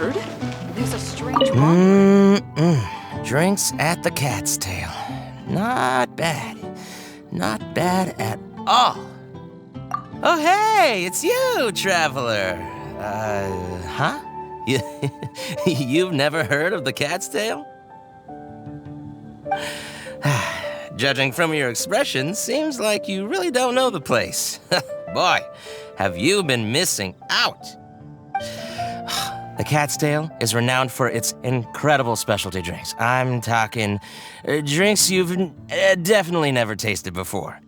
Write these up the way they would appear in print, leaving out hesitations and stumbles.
weird. There's a strange one. Drinks at the Cat's Tail. Not bad. Not bad at all. Oh, hey, it's you, traveler. Huh? You've never heard of the Cat's Tail? Judging from your expression, seems like you really don't know the place. Boy, have you been missing out. The Cat's Tail is renowned for its incredible specialty drinks. I'm talking drinks you've definitely never tasted before.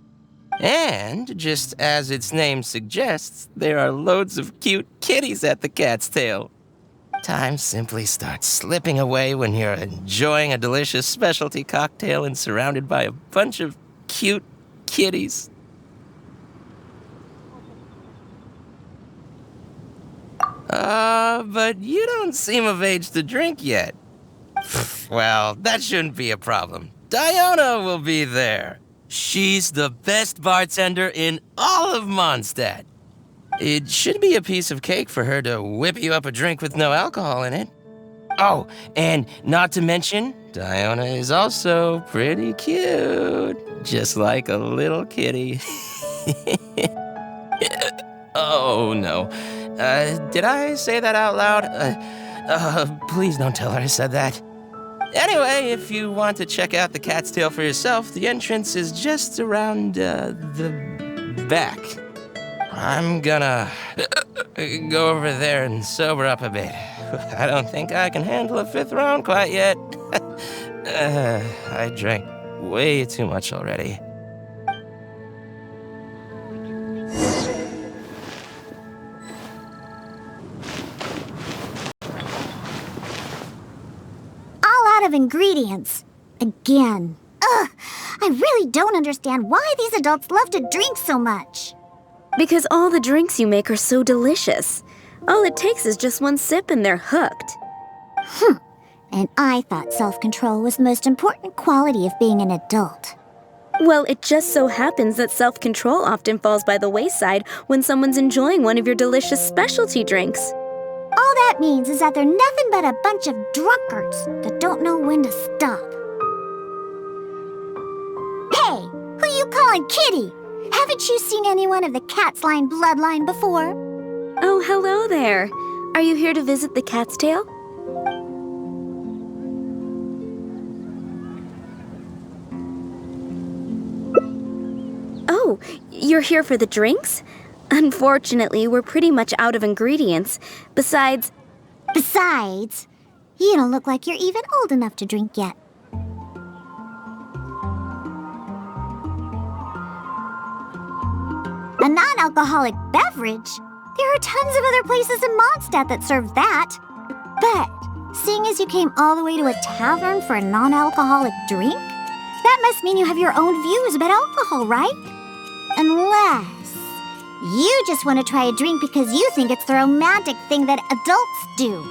And, just as its name suggests, there are loads of cute kitties at the Cat's Tail. Time simply starts slipping away when you're enjoying a delicious specialty cocktail and surrounded by a bunch of cute kitties. But you don't seem of age to drink yet. Well, that shouldn't be a problem. Diona will be there. She's the best bartender in all of Monstadt. It should be a piece of cake for her to whip you up a drink with no alcohol in it. Oh, and not to mention, Diona is also pretty cute. Just like a little kitty. Oh, no. Did I say that out loud? Please don't tell her I said that. Anyway, if you want to check out the Cat's Tail for yourself, the entrance is just around, the back. I'm gonna go over there and sober up a bit. I don't think I can handle a 5th round quite yet. I drank way too much already. Of ingredients. Again. Ugh, I really don't understand why these adults love to drink so much. Because all the drinks you make are so delicious. All it takes is just one sip and they're hooked. And I thought self-control was the most important quality of being an adult. Well, it just so happens that self-control often falls by the wayside when someone's enjoying one of your delicious specialty drinks. All that means is that they're nothing but a bunch of drunkards that don't know when to stop. Hey, who you calling kitty? Haven't you seen anyone of the Cat's Line bloodline before? Oh, hello there. Are you here to visit the Cat's Tail? Oh, you're here for the drinks? Unfortunately, we're pretty much out of ingredients. Besides, you don't look like you're even old enough to drink yet. A non-alcoholic beverage? There are tons of other places in Monstadt that serve that. But, seeing as you came all the way to a tavern for a non-alcoholic drink, that must mean you have your own views about alcohol, right? Unless you just want to try a drink because you think it's the romantic thing that adults do.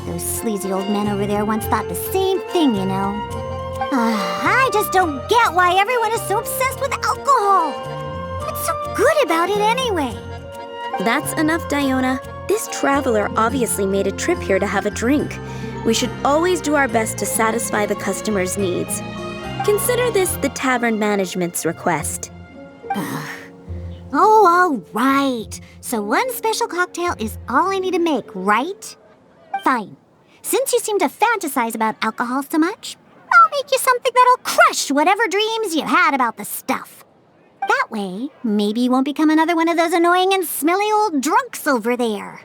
Those sleazy old men over there once thought the same thing, you know. I just don't get why everyone is so obsessed with alcohol. What's so good about it anyway? That's enough, Diona. This traveler obviously made a trip here to have a drink. We should always do our best to satisfy the customer's needs. Consider this the tavern management's request. Oh, all right. So one special cocktail is all I need to make, right? Fine. Since you seem to fantasize about alcohol so much, I'll make you something that'll crush whatever dreams you had about the stuff. That way, maybe you won't become another one of those annoying and smelly old drunks over there.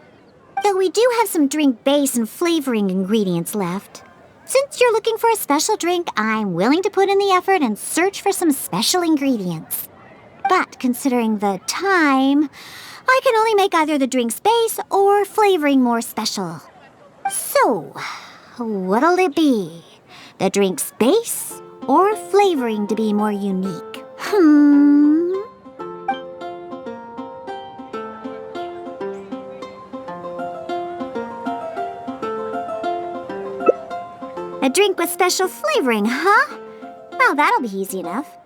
Though we do have some drink base and flavoring ingredients left. Since you're looking for a special drink, I'm willing to put in the effort and search for some special ingredients. But considering the time, I can only make either the drink's base or flavoring more special. So, what'll it be? The drink's base or flavoring to be more unique? A drink with special flavoring, huh? Well, that'll be easy enough.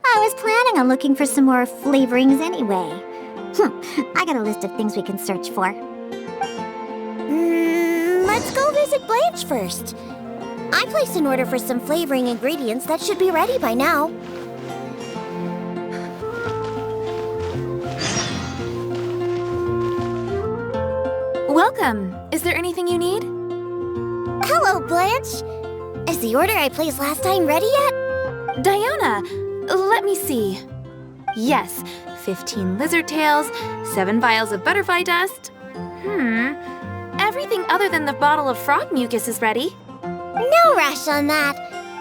I was planning on looking for some more flavorings anyway. I got a list of things we can search for. fridge first. I placed an order for some flavoring ingredients that should be ready by now. Welcome. Is there anything you need? Hello, Blanche. Is the order I placed last time ready yet? Diona, let me see. Yes, 15 lizard tails, 7 vials of butterfly dust. Everything other than the bottle of frog mucus is ready. No rush on that.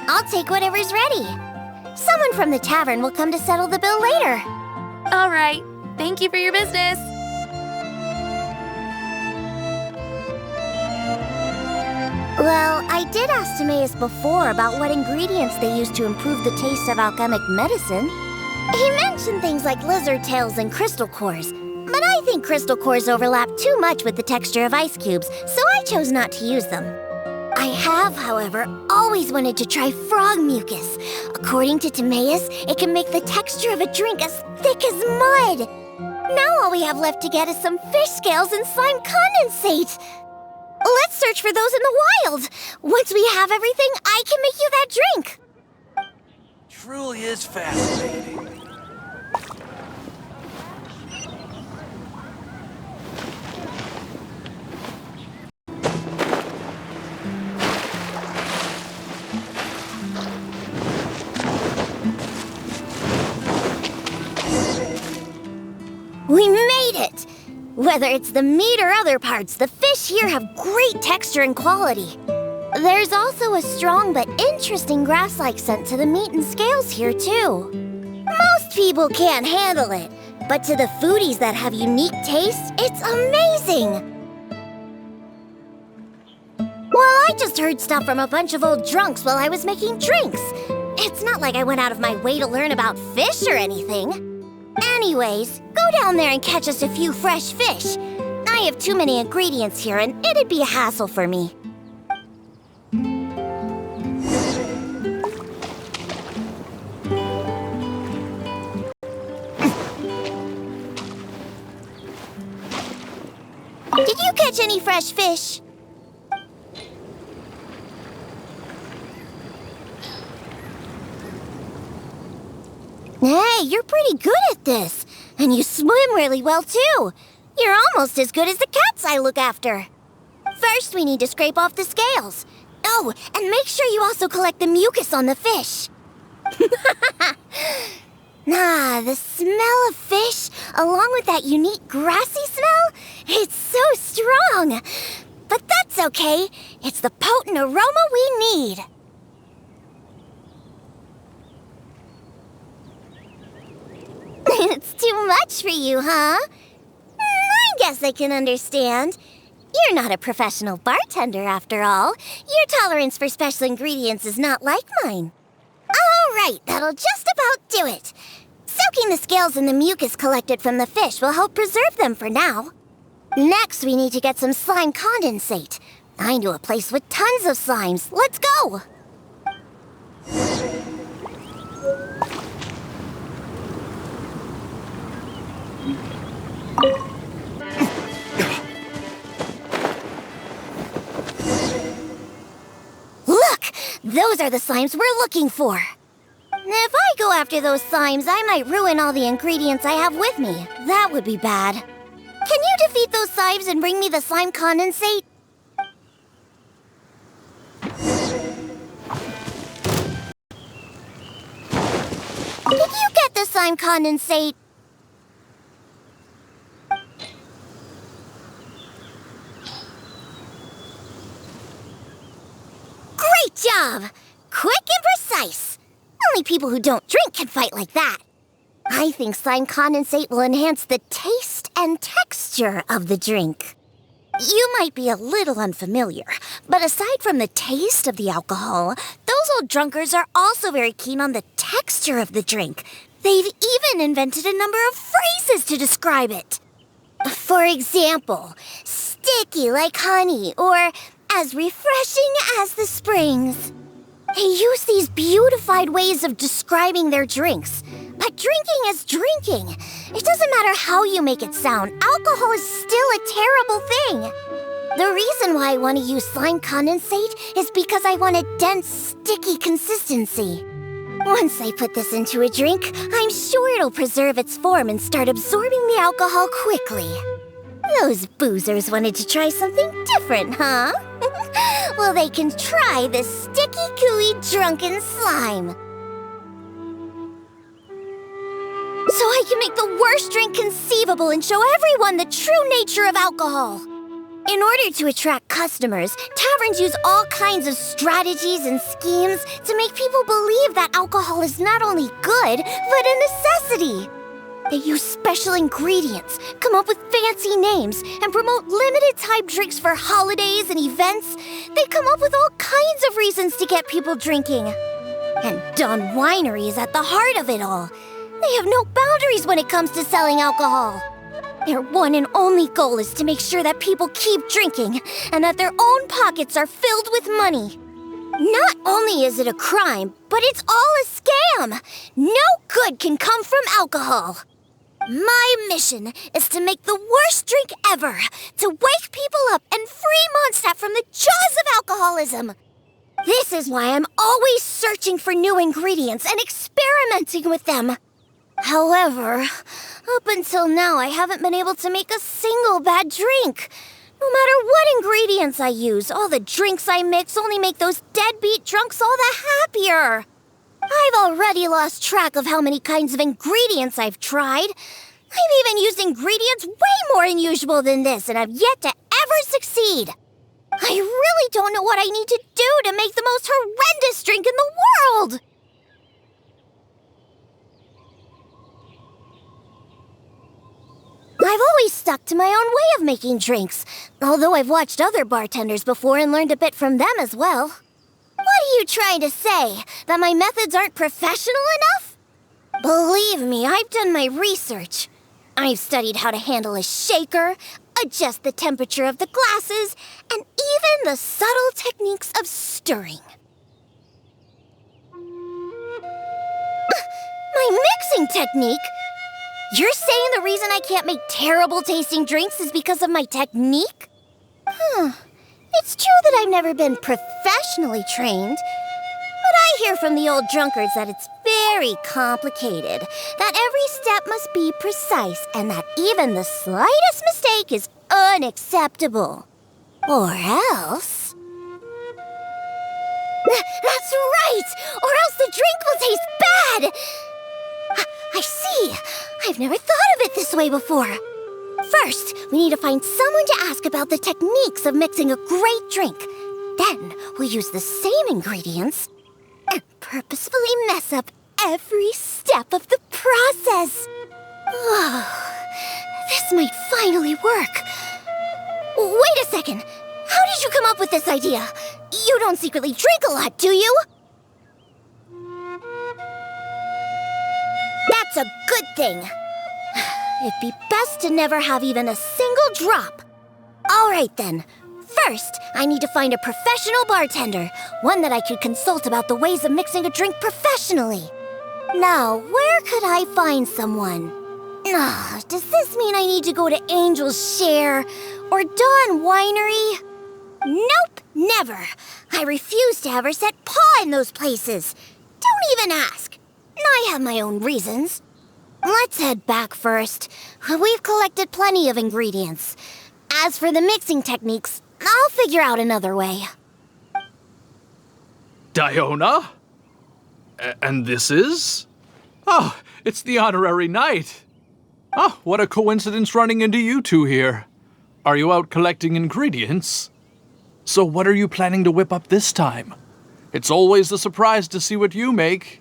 I'll take whatever's ready. Someone from the tavern will come to settle the bill later. All right. Thank you for your business. Well, I did ask Timaeus before about what ingredients they use to improve the taste of alchemic medicine. He mentioned things like lizard tails and crystal cores, but I think crystal cores overlap too much with the texture of ice cubes, so I chose not to use them. I have, however, always wanted to try frog mucus. According to Timaeus, it can make the texture of a drink as thick as mud. Now all we have left to get is some fish scales and slime condensate. Let's search for those in the wild. Once we have everything, I can make you that drink. Truly is fascinating. We made it! Whether it's the meat or other parts, the fish here have great texture and quality. There's also a strong but interesting grass-like scent to the meat and scales here, too. Most people can't handle it, but to the foodies that have unique tastes, it's amazing! Well, I just heard stuff from a bunch of old drunks while I was making drinks. It's not like I went out of my way to learn about fish or anything. Anyways, go down there and catch us a few fresh fish. I have too many ingredients here, and it'd be a hassle for me. Did you catch any fresh fish? Hey, you're pretty good at this. And you swim really well, too. You're almost as good as the cats I look after. First, we need to scrape off the scales. Oh, and make sure you also collect the mucus on the fish. The smell of fish, along with that unique grassy smell, it's so strong. But that's okay. It's the potent aroma we need. It's too much for you, huh? I guess I can understand. You're not a professional bartender, after all. Your tolerance for special ingredients is not like mine. All right, that'll just about do it. Soaking the scales in the mucus collected from the fish will help preserve them for now. Next, we need to get some slime condensate. I know a place with tons of slimes. Let's go! Look! Those are the slimes we're looking for. If I go after those slimes, I might ruin all the ingredients I have with me. That would be bad. Can you defeat those slimes and bring me the slime condensate? Did you get the slime condensate? Great job! Quick and precise. Only people who don't drink can fight like that. I think slime condensate will enhance the taste and texture of the drink. You might be a little unfamiliar, but aside from the taste of the alcohol, those old drunkards are also very keen on the texture of the drink. They've even invented a number of phrases to describe it. For example, sticky like honey, or as refreshing as the springs. They use these beautified ways of describing their drinks. But drinking is drinking. It doesn't matter how you make it sound. Alcohol is still a terrible thing. The reason why I want to use slime condensate is because I want a dense, sticky consistency. Once I put this into a drink, I'm sure it'll preserve its form and start absorbing the alcohol quickly. Those boozers wanted to try something different, huh? Well, they can try this sticky, gooey, drunken slime. So I can make the worst drink conceivable and show everyone the true nature of alcohol. In order to attract customers, taverns use all kinds of strategies and schemes to make people believe that alcohol is not only good, but a necessity. They use special ingredients, come up with fancy names, and promote limited-time drinks for holidays and events. They come up with all kinds of reasons to get people drinking. And Dawn Winery is at the heart of it all. They have no boundaries when it comes to selling alcohol. Their one and only goal is to make sure that people keep drinking and that their own pockets are filled with money. Not only is it a crime, but it's all a scam. No good can come from alcohol. My mission is to make the worst drink ever, to wake people up and free Monstadt from the jaws of alcoholism. This is why I'm always searching for new ingredients and experimenting with them. However, up until now, I haven't been able to make a single bad drink. No matter what ingredients I use, all the drinks I mix only make those deadbeat drunks all the happier. I've already lost track of how many kinds of ingredients I've tried. I've even used ingredients way more unusual than this, and I've yet to ever succeed. I really don't know what I need to do to make the most horrendous drink in the world. I've always stuck to my own way of making drinks, although I've watched other bartenders before and learned a bit from them as well. What are you trying to say? That my methods aren't professional enough? Believe me, I've done my research. I've studied how to handle a shaker, adjust the temperature of the glasses, and even the subtle techniques of stirring. My mixing technique? You're saying the reason I can't make terrible-tasting drinks is because of my technique? It's true that I've never been professionally trained, but I hear from the old drunkards that it's very complicated, that every step must be precise, and that even the slightest mistake is unacceptable. Or else... That's right! Or else the drink will taste bad! I see. I've never thought of it this way before. First, we need to find someone to ask about the techniques of mixing a great drink. Then, we'll use the same ingredients and purposefully mess up every step of the process. Oh, this might finally work. Wait a second. How did you come up with this idea? You don't secretly drink a lot, do you? That's a good thing. It'd be best to never have even a single drop. All right, then. First, I need to find a professional bartender, one that I could consult about the ways of mixing a drink professionally. Now, where could I find someone? Does this mean I need to go to Angel's Share or Dawn Winery? Nope, never. I refuse to ever set paw in those places. Don't even ask. I have my own reasons. Let's head back first. We've collected plenty of ingredients. As for the mixing techniques, I'll figure out another way. Diona? And this is? Oh, it's the honorary knight. Oh, what a coincidence running into you two here. Are you out collecting ingredients? So what are you planning to whip up this time? It's always a surprise to see what you make.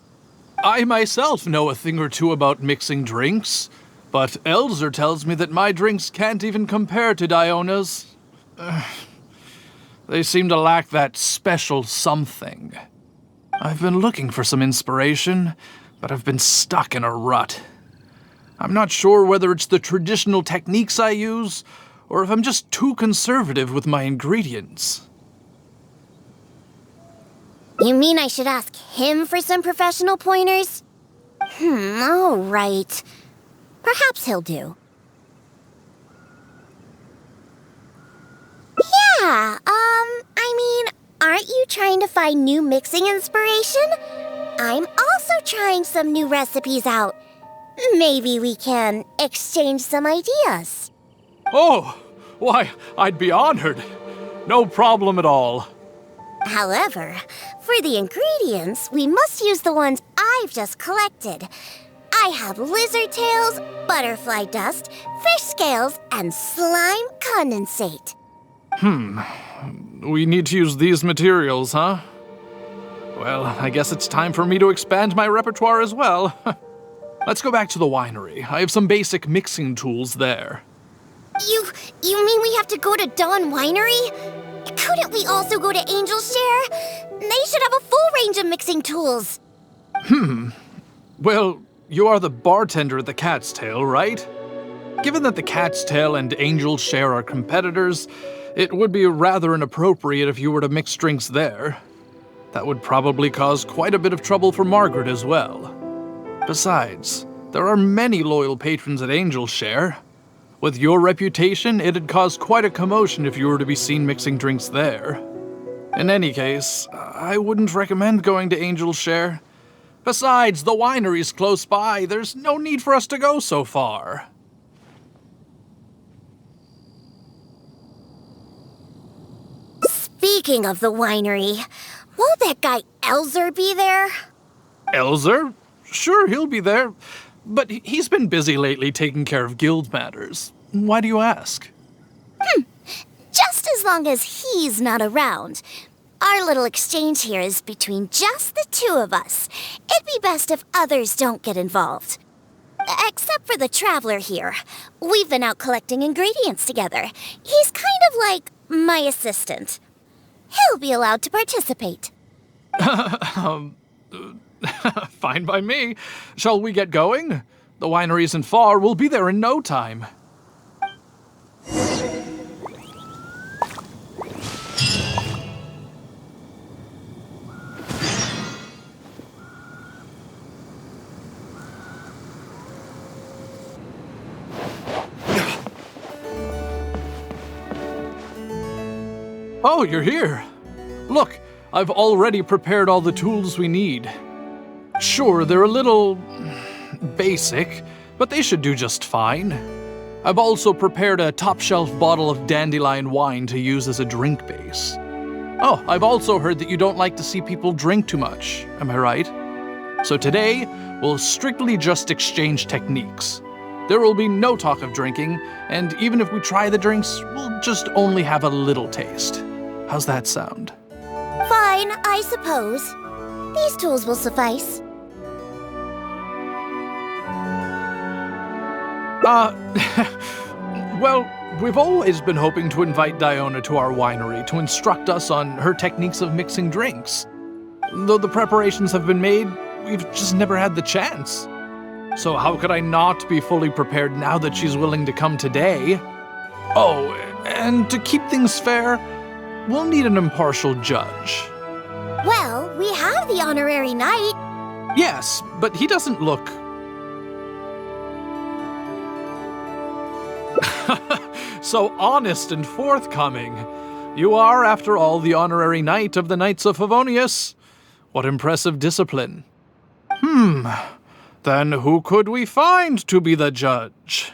I myself know a thing or two about mixing drinks, but Elzer tells me that my drinks can't even compare to Diona's. They seem to lack that special something. I've been looking for some inspiration, but I've been stuck in a rut. I'm not sure whether it's the traditional techniques I use, or if I'm just too conservative with my ingredients. You mean I should ask him for some professional pointers? All right. Perhaps he'll do. Yeah, aren't you trying to find new mixing inspiration? I'm also trying some new recipes out. Maybe we can exchange some ideas. Oh, why, I'd be honored. No problem at all. However, for the ingredients, we must use the ones I've just collected. I have lizard tails, butterfly dust, fish scales, and slime condensate. We need to use these materials, huh? Well, I guess it's time for me to expand my repertoire as well. Let's go back to the winery. I have some basic mixing tools there. You mean we have to go to Dawn Winery? Couldn't we also go to Angel's Share? They should have a full range of mixing tools. Well, you are the bartender at the Cat's Tail, right? Given that the Cat's Tail and Angel's Share are competitors, it would be rather inappropriate if you were to mix drinks there. That would probably cause quite a bit of trouble for Margaret as well. Besides, there are many loyal patrons at Angel's Share. With your reputation, it'd cause quite a commotion if you were to be seen mixing drinks there. In any case, I wouldn't recommend going to Angel's Share. Besides, the winery's close by. There's no need for us to go so far. Speaking of the winery, won't that guy Elzer be there? Elzer? Sure, he'll be there. But he's been busy lately taking care of guild matters. Why do you ask? Just as long as he's not around. Our little exchange here is between just the two of us. It'd be best if others don't get involved. Except for the traveler here. We've been out collecting ingredients together. He's kind of like my assistant. He'll be allowed to participate. Fine by me. Shall we get going? The winery isn't far. We'll be there in no time. Oh, you're here. Look, I've already prepared all the tools we need. Sure, they're a little basic, but they should do just fine. I've also prepared a top-shelf bottle of dandelion wine to use as a drink base. Oh, I've also heard that you don't like to see people drink too much, am I right? So today, we'll strictly just exchange techniques. There will be no talk of drinking, and even if we try the drinks, we'll just only have a little taste. How's that sound? Fine, I suppose. These tools will suffice. Well, we've always been hoping to invite Diona to our winery to instruct us on her techniques of mixing drinks. Though the preparations have been made, we've just never had the chance. So how could I not be fully prepared now that she's willing to come today? Oh, and to keep things fair, we'll need an impartial judge. Well, we have the honorary knight. Yes, but he doesn't look... so honest and forthcoming. You are, after all, the honorary knight of the Knights of Favonius. What impressive discipline. Then who could we find to be the judge?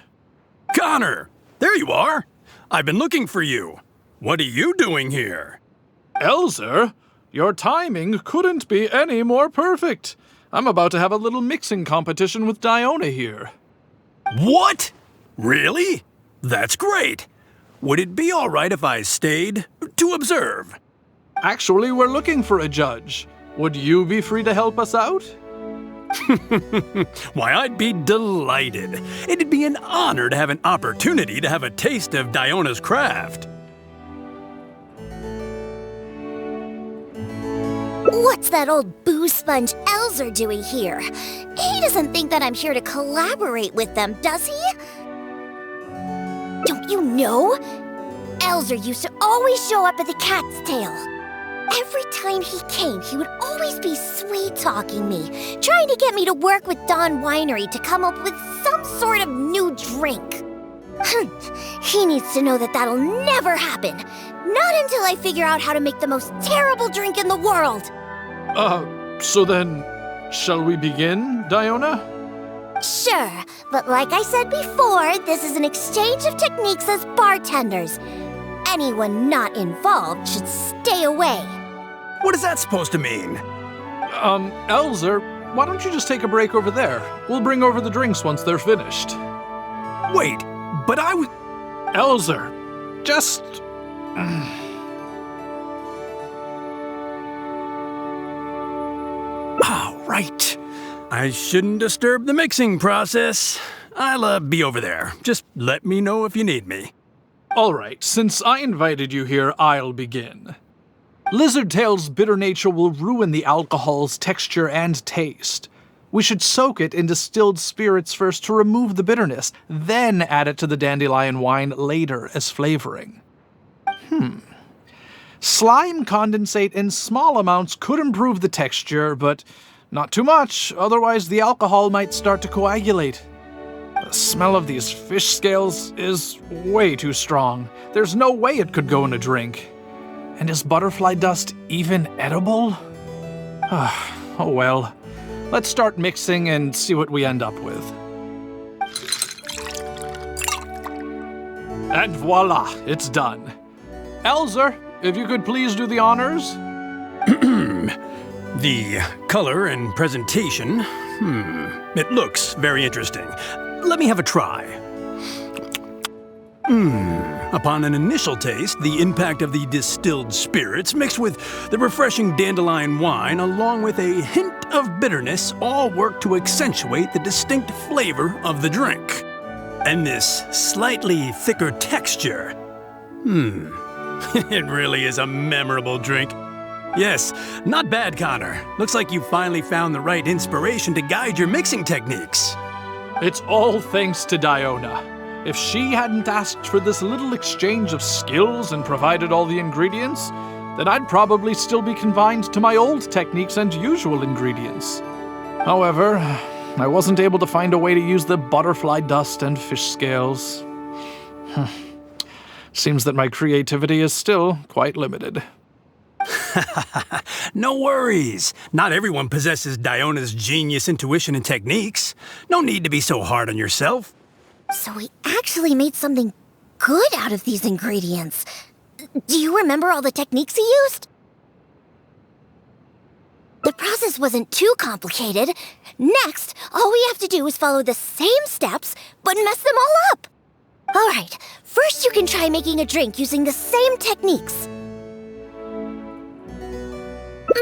Connor! There you are! I've been looking for you. What are you doing here? Elzer, your timing couldn't be any more perfect. I'm about to have a little mixing competition with Diona here. What? Really? That's great. Would it be all right if I stayed to observe? Actually, we're looking for a judge. Would you be free to help us out? Why, I'd be delighted. It'd be an honor to have an opportunity to have a taste of Diona's craft. What's that old booze sponge Elzer doing here? He doesn't think that I'm here to collaborate with them, does he? Don't you know? Elzer used to always show up at the Cat's Tail. Every time he came, he would always be sweet-talking me, trying to get me to work with Dawn Winery to come up with some sort of new drink. He needs to know that that'll never happen. Not until I figure out how to make the most terrible drink in the world. So then, shall we begin, Diona? Sure, but like I said before, this is an exchange of techniques as bartenders. Anyone not involved should stay away. What is that supposed to mean? Elzer, why don't you just take a break over there? We'll bring over the drinks once they're finished. Wait, but I was... Elzer, just... Oh, right. I shouldn't disturb the mixing process. I'll be over there. Just let me know if you need me. All right, since I invited you here, I'll begin. Lizardtail's bitter nature will ruin the alcohol's texture and taste. We should soak it in distilled spirits first to remove the bitterness, then add it to the dandelion wine later as flavoring. Slime condensate in small amounts could improve the texture, but not too much, otherwise the alcohol might start to coagulate. The smell of these fish scales is way too strong. There's no way it could go in a drink. And is butterfly dust even edible? Oh well. Let's start mixing and see what we end up with. And voila, it's done. Elzer, if you could please do the honors? The color and presentation, it looks very interesting. Let me have a try. Upon an initial taste, the impact of the distilled spirits mixed with the refreshing dandelion wine along with a hint of bitterness all work to accentuate the distinct flavor of the drink. And this slightly thicker texture. It really is a memorable drink. Yes, not bad, Connor. Looks like you finally found the right inspiration to guide your mixing techniques. It's all thanks to Diona. If she hadn't asked for this little exchange of skills and provided all the ingredients, then I'd probably still be confined to my old techniques and usual ingredients. However, I wasn't able to find a way to use the butterfly dust and fish scales. Seems that my creativity is still quite limited. No worries. Not everyone possesses Diona's genius intuition and techniques. No need to be so hard on yourself. So we actually made something good out of these ingredients. Do you remember all the techniques he used? The process wasn't too complicated. Next, all we have to do is follow the same steps, but mess them all up. All right, first you can try making a drink using the same techniques.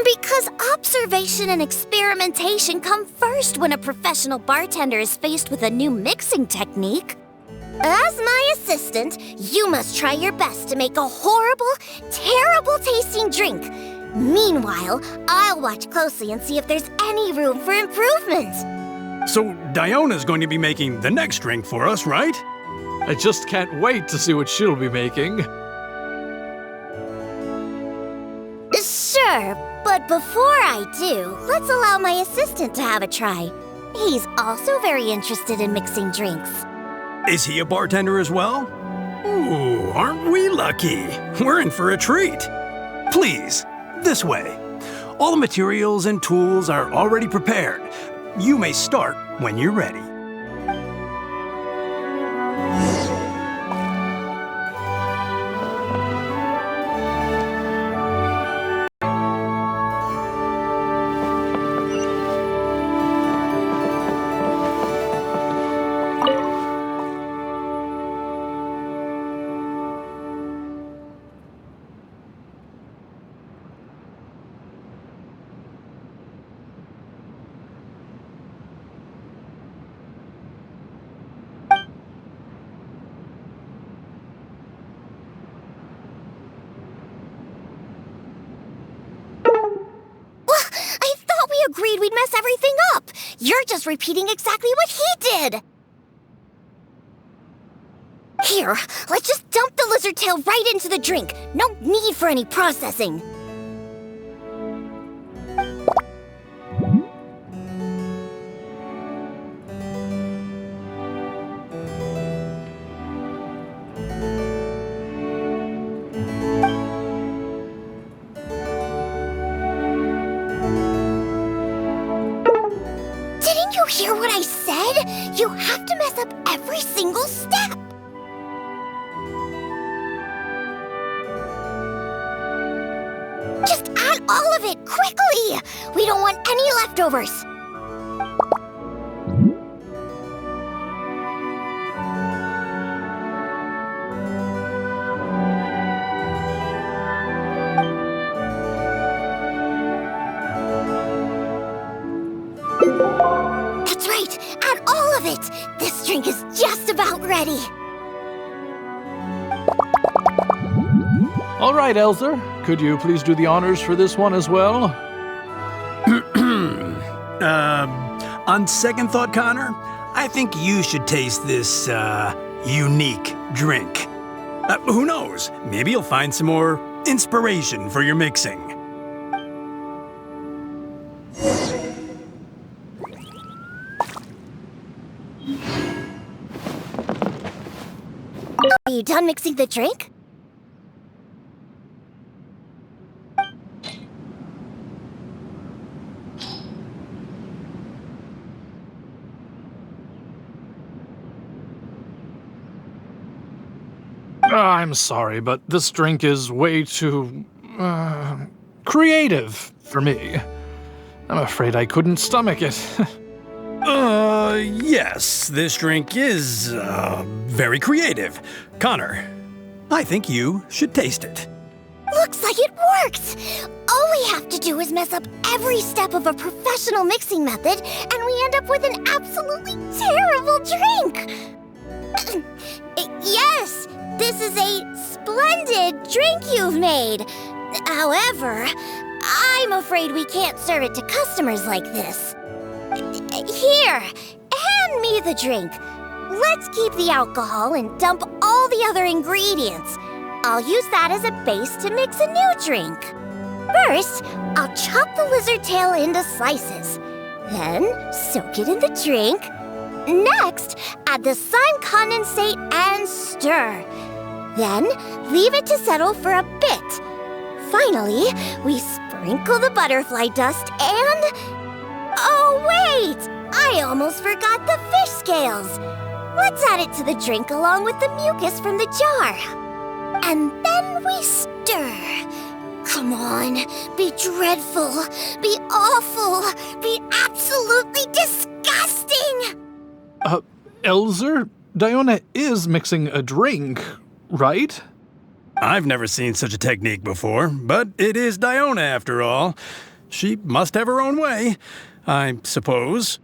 Because observation and experimentation come first when a professional bartender is faced with a new mixing technique. As my assistant, you must try your best to make a horrible, terrible tasting drink. Meanwhile, I'll watch closely and see if there's any room for improvement. So Diona's going to be making the next drink for us, right? I just can't wait to see what she'll be making. Sure, but before I do, let's allow my assistant to have a try. He's also very interested in mixing drinks. Is he a bartender as well? Ooh, aren't we lucky? We're in for a treat. Please, this way. All the materials and tools are already prepared. You may start when you're ready. Agreed we'd mess everything up. You're just repeating exactly what he did. Here, let's just dump the lizard tail right into the drink. No need for any processing. Didn't you hear what I said? You have to mess up every single step. Just add all of it, quickly! We don't want any leftovers. That's right, add all of it! This drink is just about ready. All right, Elzer. Could you please do the honors for this one as well? On second thought, Connor, I think you should taste this, unique drink. Who knows? Maybe you'll find some more inspiration for your mixing. Are you done mixing the drink? I'm sorry, but this drink is way too, creative for me. I'm afraid I couldn't stomach it. Yes, this drink is, very creative. Connor, I think you should taste it. Looks like it worked! All we have to do is mess up every step of a professional mixing method, and we end up with an absolutely terrible drink! Yes, this is a splendid drink you've made. However, I'm afraid we can't serve it to customers like this. Here, hand me the drink. Let's keep the alcohol and dump all the other ingredients. I'll use that as a base to mix a new drink. First, I'll chop the lizard tail into slices. Then, soak it in the drink. Next, add the slime condensate and stir. Then, leave it to settle for a bit. Finally, we sprinkle the butterfly dust and... Oh, wait! I almost forgot the fish scales. Let's add it to the drink along with the mucus from the jar. And then we stir. Come on, be dreadful, be awful, be absolutely disgusting! Elzer, Diona is mixing a drink, right? I've never seen such a technique before, but it is Diona after all. She must have her own way, I suppose.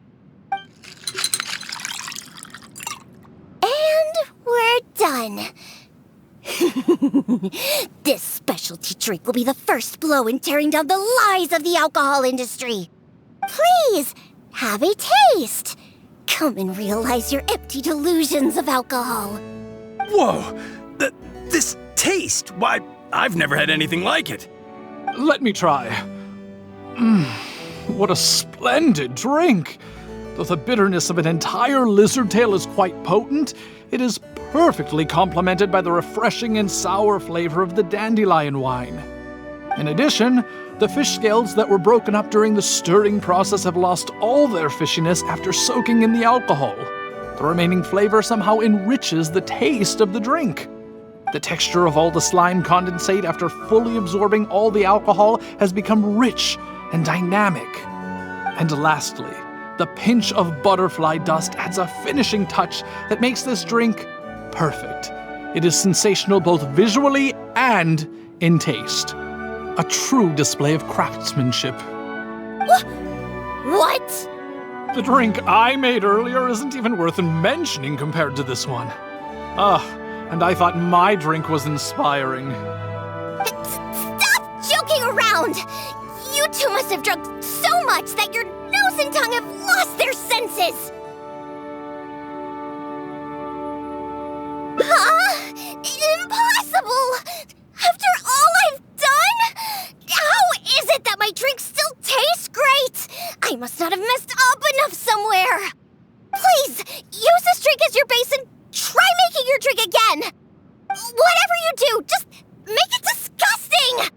And we're done. This specialty drink will be the first blow in tearing down the lies of the alcohol industry. Please, have a taste. Come and realize your empty delusions of alcohol. Whoa! This taste! Why, I've never had anything like it. Let me try. What a splendid drink! Though the bitterness of an entire lizard tail is quite potent, it is perfectly complemented by the refreshing and sour flavor of the dandelion wine. In addition, the fish scales that were broken up during the stirring process have lost all their fishiness after soaking in the alcohol. The remaining flavor somehow enriches the taste of the drink. The texture of all the slime condensate after fully absorbing all the alcohol has become rich and dynamic. And lastly, the pinch of butterfly dust adds a finishing touch that makes this drink perfect. It is sensational both visually and in taste. A true display of craftsmanship. What? The drink I made earlier isn't even worth mentioning compared to this one. And I thought my drink was inspiring. Stop joking around! You two must have drunk so much that your nose and tongue have lost their senses! Huh? Impossible! After all I've done? How is it that my drink still tastes great? I must not have messed up enough somewhere! Please, use this drink as your base and try making your drink again! Whatever you do, just make it disgusting!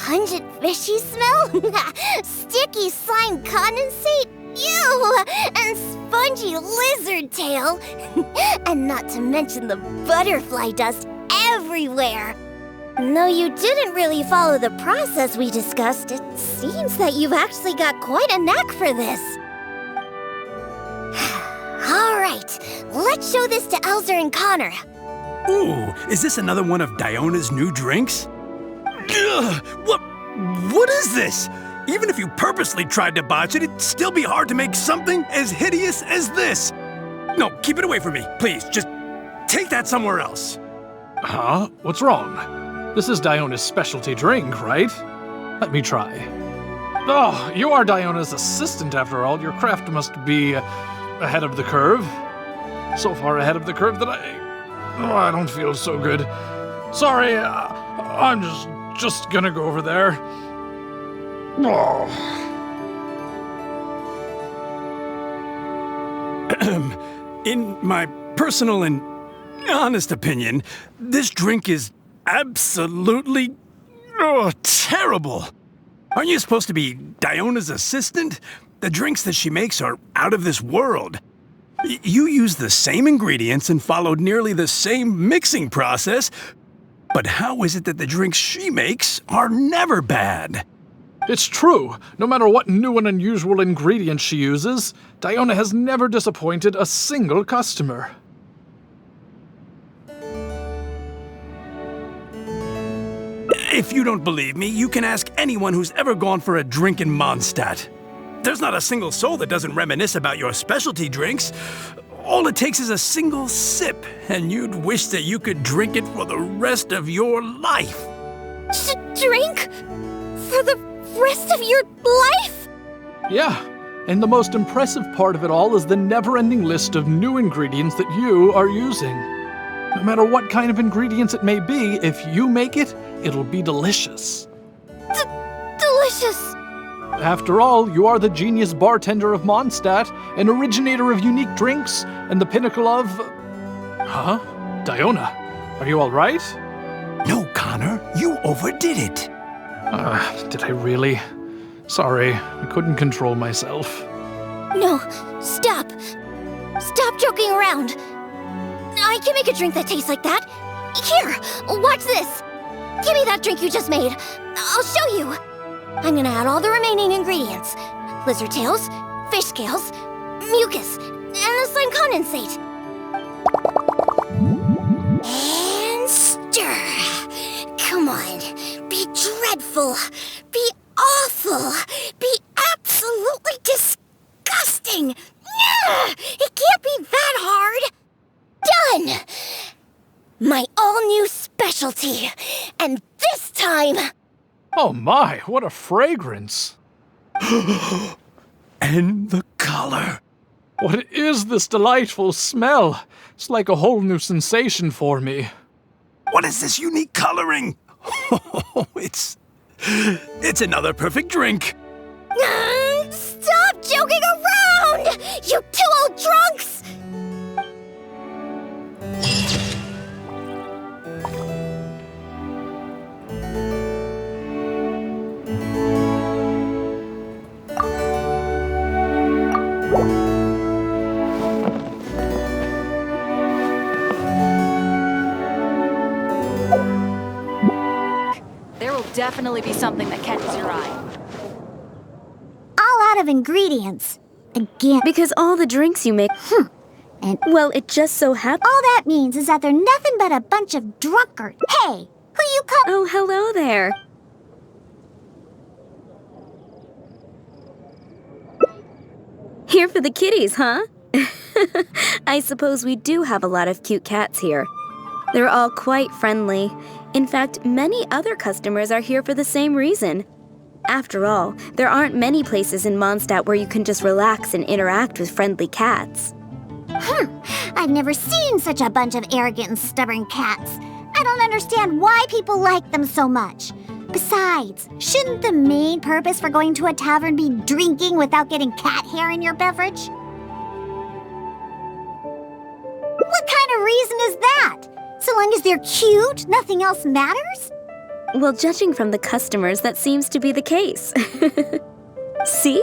pungent fishy smell? Sticky slime condensate? Ew! And spongy lizard tail? And not to mention the butterfly dust everywhere. Though you didn't really follow the process we discussed, it seems that you've actually got quite a knack for this. All right, let's show this to Elzer and Connor. Ooh, is this another one of Diona's new drinks? Ugh, what is this? Even if you purposely tried to botch it, it'd still be hard to make something as hideous as this. No, keep it away from me, please. Just take that somewhere else. Huh? What's wrong? This is Diona's specialty drink, right? Let me try. Oh, you are Diona's assistant after all. Your craft must be ahead of the curve. So far ahead of the curve that I don't feel so good. Sorry, I'm just gonna go over there. Oh. In my personal and honest opinion, this drink is absolutely terrible. Aren't you supposed to be Diona's assistant? The drinks that she makes are out of this world. You use the same ingredients and followed nearly the same mixing process, but how is it that the drinks she makes are never bad? It's true. No matter what new and unusual ingredients she uses, Diona has never disappointed a single customer. If you don't believe me, you can ask anyone who's ever gone for a drink in Monstadt. There's not a single soul that doesn't reminisce about your specialty drinks. All it takes is a single sip, and you'd wish that you could drink it for the rest of your life. Drink? For the rest of your life? Yeah, and the most impressive part of it all is the never-ending list of new ingredients that you are using. No matter what kind of ingredients it may be, if you make it, it'll be delicious. Delicious! After all, you are the genius bartender of Monstadt, an originator of unique drinks, and the pinnacle of... Huh? Diona, are you all right? No, Connor, you overdid it. Did I really? Sorry, I couldn't control myself. No, stop. Stop joking around. I can make a drink that tastes like that. Here, watch this. Give me that drink you just made. I'll show you. I'm gonna add all the remaining ingredients. Lizard tails, fish scales, mucus, and the slime condensate. And stir. Come on. Be dreadful. Be awful. Be absolutely disgusting. It can't be that hard. Done! My all-new specialty. And this time... Oh my, what a fragrance. And the color. What is this delightful smell? It's like a whole new sensation for me. What is this unique coloring? Oh, it's another perfect drink. Stop joking around! You two old drunks! There will definitely be something that catches your eye. All out of ingredients. Again. Because all the drinks you make... And Well, it just so happens... all that means is that they're nothing but a bunch of drunkards. Hey, who you call... Oh, hello there. Here for the kitties, huh? I suppose we do have a lot of cute cats here. They're all quite friendly. In fact, many other customers are here for the same reason. After all, there aren't many places in Monstadt where you can just relax and interact with friendly cats. I've never seen such a bunch of arrogant and stubborn cats. I don't understand why people like them so much. Besides, shouldn't the main purpose for going to a tavern be drinking without getting cat hair in your beverage? What kind of reason is that? So long as they're cute, nothing else matters? Well, judging from the customers, that seems to be the case. See?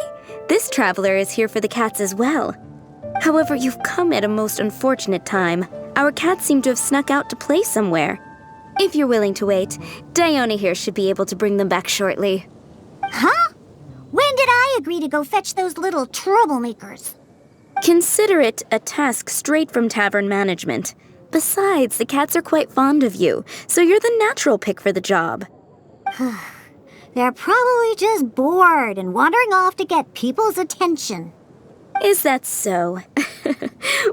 This traveler is here for the cats as well. However, you've come at a most unfortunate time. Our cats seem to have snuck out to play somewhere. If you're willing to wait, Diona here should be able to bring them back shortly. Huh? When did I agree to go fetch those little troublemakers? Consider it a task straight from tavern management. Besides, the cats are quite fond of you, so you're the natural pick for the job. They're probably just bored and wandering off to get people's attention. Is that so?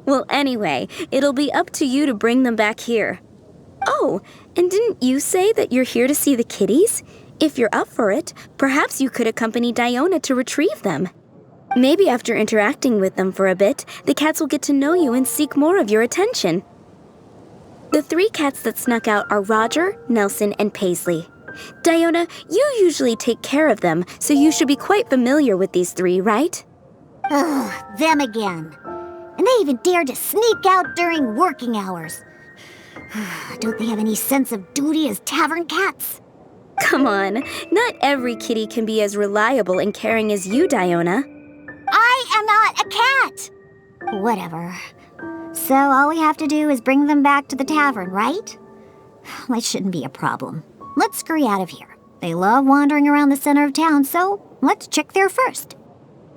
Well, anyway, it'll be up to you to bring them back here. Oh, and didn't you say that you're here to see the kitties? If you're up for it, perhaps you could accompany Diona to retrieve them. Maybe after interacting with them for a bit, the cats will get to know you and seek more of your attention. The 3 cats that snuck out are Roger, Nelson, and Paisley. Diona, you usually take care of them, so you should be quite familiar with these 3, right? Ugh, them again. And they even dared to sneak out during working hours. Don't they have any sense of duty as tavern cats? Come on, not every kitty can be as reliable and caring as you, Diona. I am not a cat! Whatever. So all we have to do is bring them back to the tavern, right? That shouldn't be a problem. Let's scurry out of here. They love wandering around the center of town, so let's check there first.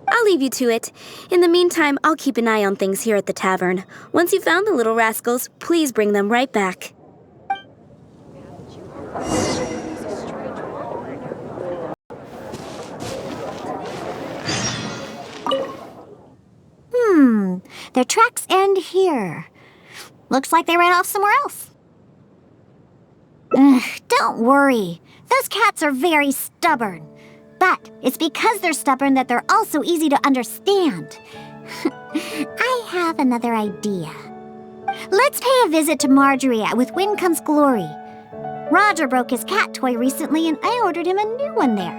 I'll leave you to it. In the meantime, I'll keep an eye on things here at the tavern. Once you've found the little rascals, please bring them right back. Their tracks end here. Looks like they ran off somewhere else. Don't worry. Those cats are very stubborn. But it's because they're stubborn that they're also easy to understand. I have another idea. Let's pay a visit to Marjorie at With Wind Comes Glory. Roger broke his cat toy recently and I ordered him a new one there.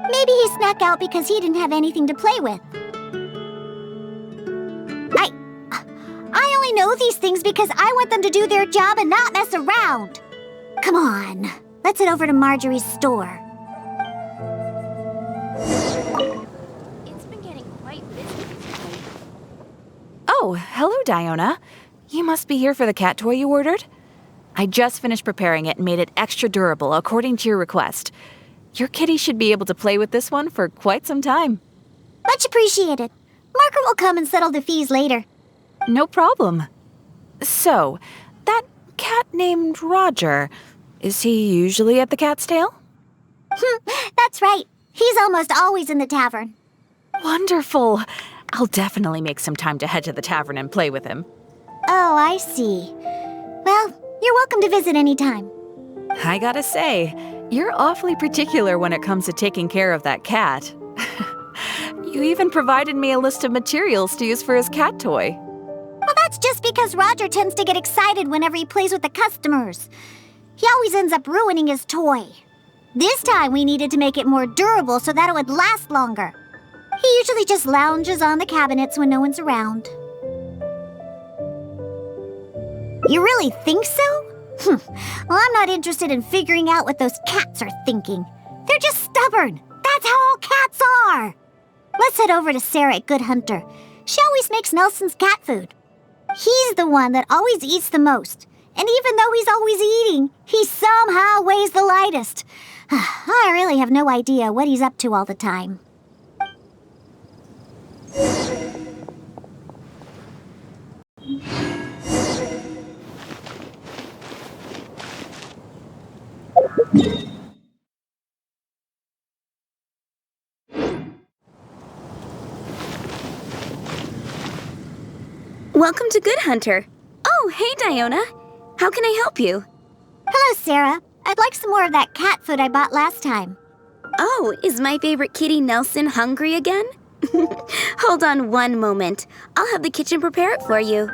Maybe he snuck out because he didn't have anything to play with. I only know these things because I want them to do their job and not mess around. Come on, let's head over to Marjorie's store. It's been getting quite busy recently. Oh, hello, Diona. You must be here for the cat toy you ordered? I just finished preparing it and made it extra durable according to your request. Your kitty should be able to play with this one for quite some time. Much appreciated. Margaret will come and settle the fees later. No problem. So, that cat named Roger, is he usually at the Cat's Tail? That's right. He's almost always in the tavern. Wonderful. I'll definitely make some time to head to the tavern and play with him. Oh, I see. Well, you're welcome to visit anytime. I gotta say, you're awfully particular when it comes to taking care of that cat. You even provided me a list of materials to use for his cat toy. Well, that's just because Roger tends to get excited whenever he plays with the customers. He always ends up ruining his toy. This time we needed to make it more durable so that it would last longer. He usually just lounges on the cabinets when no one's around. You really think so? Well, I'm not interested in figuring out what those cats are thinking. They're just stubborn. That's how all cats are. Let's head over to Sarah at Good Hunter. She always makes Nelson's cat food. He's the one that always eats the most. And even though he's always eating, he somehow weighs the lightest. I really have no idea what he's up to all the time. Welcome to Good Hunter. Oh, hey, Diona. How can I help you? Hello, Sarah. I'd like some more of that cat food I bought last time. Oh, is my favorite kitty Nelson hungry again? Hold on one moment. I'll have the kitchen prepare it for you.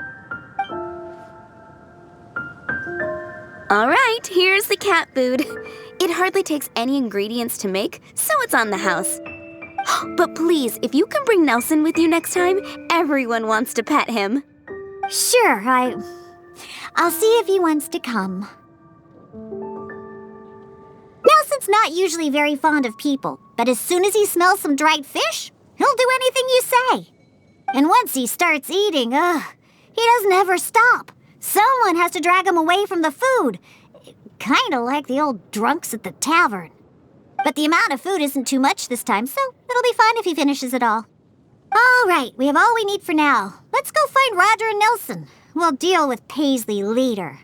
All right, here's the cat food. It hardly takes any ingredients to make, so it's on the house. But please, if you can bring Nelson with you next time, everyone wants to pet him. Sure, I'll see if he wants to come. Nelson's not usually very fond of people, but as soon as he smells some dried fish, he'll do anything you say. And once he starts eating, he doesn't ever stop. Someone has to drag him away from the food. Kinda like the old drunks at the tavern. But the amount of food isn't too much this time, so it'll be fine if he finishes it all. All right, we have all we need for now. Let's go find Roger and Nelson. We'll deal with Paisley later.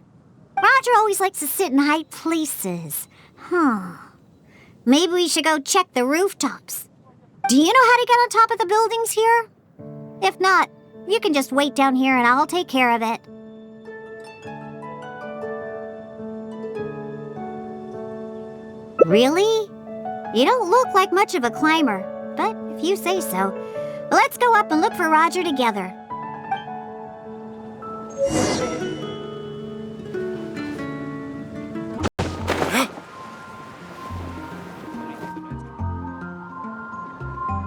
Roger always likes to sit in high places. Maybe we should go check the rooftops. Do you know how to get on top of the buildings here? If not, you can just wait down here and I'll take care of it. Really? You don't look like much of a climber, but if you say so, let's go up and look for Roger together.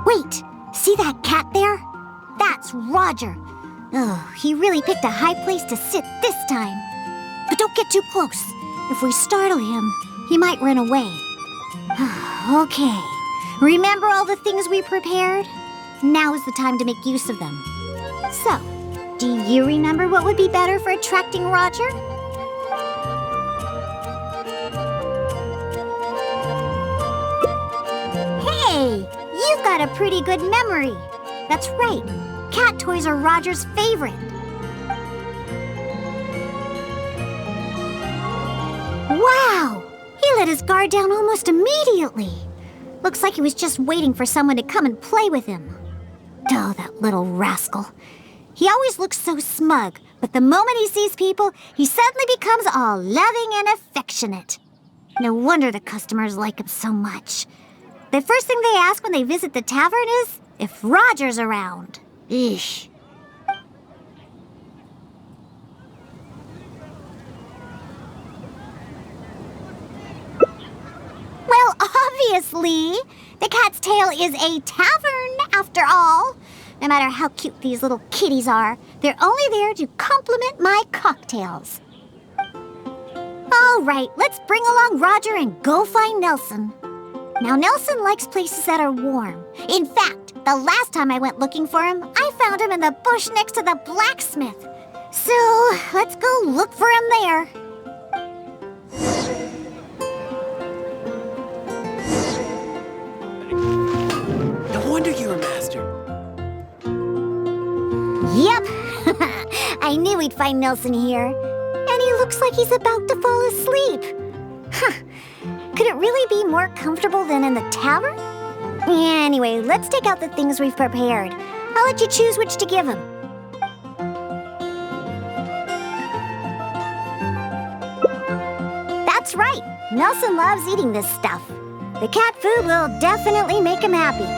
Wait, see that cat there? That's Roger. Oh, he really picked a high place to sit this time. But don't get too close. If we startle him, he might run away. Okay, remember all the things we prepared? Now is the time to make use of them. So, do you remember what would be better for attracting Roger? Hey, you've got a pretty good memory. That's right, cat toys are Roger's favorite. Wow! He let his guard down almost immediately. Looks like he was just waiting for someone to come and play with him. Oh, that little rascal. He always looks so smug, but the moment he sees people, he suddenly becomes all loving and affectionate. No wonder the customers like him so much. The first thing they ask when they visit the tavern is if Roger's around. Eesh. Well, obviously, the Cat's Tail is a tavern, after all. No matter how cute these little kitties are, they're only there to compliment my cocktails. All right, let's bring along Roger and go find Nelson. Now, Nelson likes places that are warm. In fact, the last time I went looking for him, I found him in the bush next to the blacksmith. So, let's go look for him there. No wonder you're a master. Yep, I knew we'd find Nelson here. And he looks like he's about to fall asleep. Could it really be more comfortable than in the tavern? Anyway, let's take out the things we've prepared. I'll let you choose which to give him. That's right, Nelson loves eating this stuff. The cat food will definitely make him happy.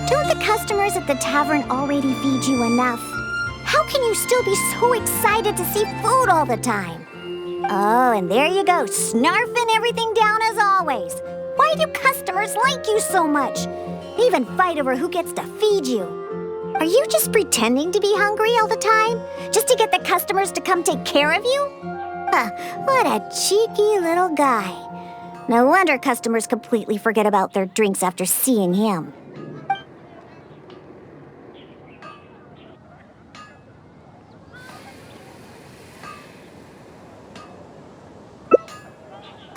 Don't the customers at the tavern already feed you enough? How can you still be so excited to see food all the time? Oh, and there you go, snarfing everything down as always. Why do customers like you so much? They even fight over who gets to feed you. Are you just pretending to be hungry all the time? Just to get the customers to come take care of you? What a cheeky little guy. No wonder customers completely forget about their drinks after seeing him.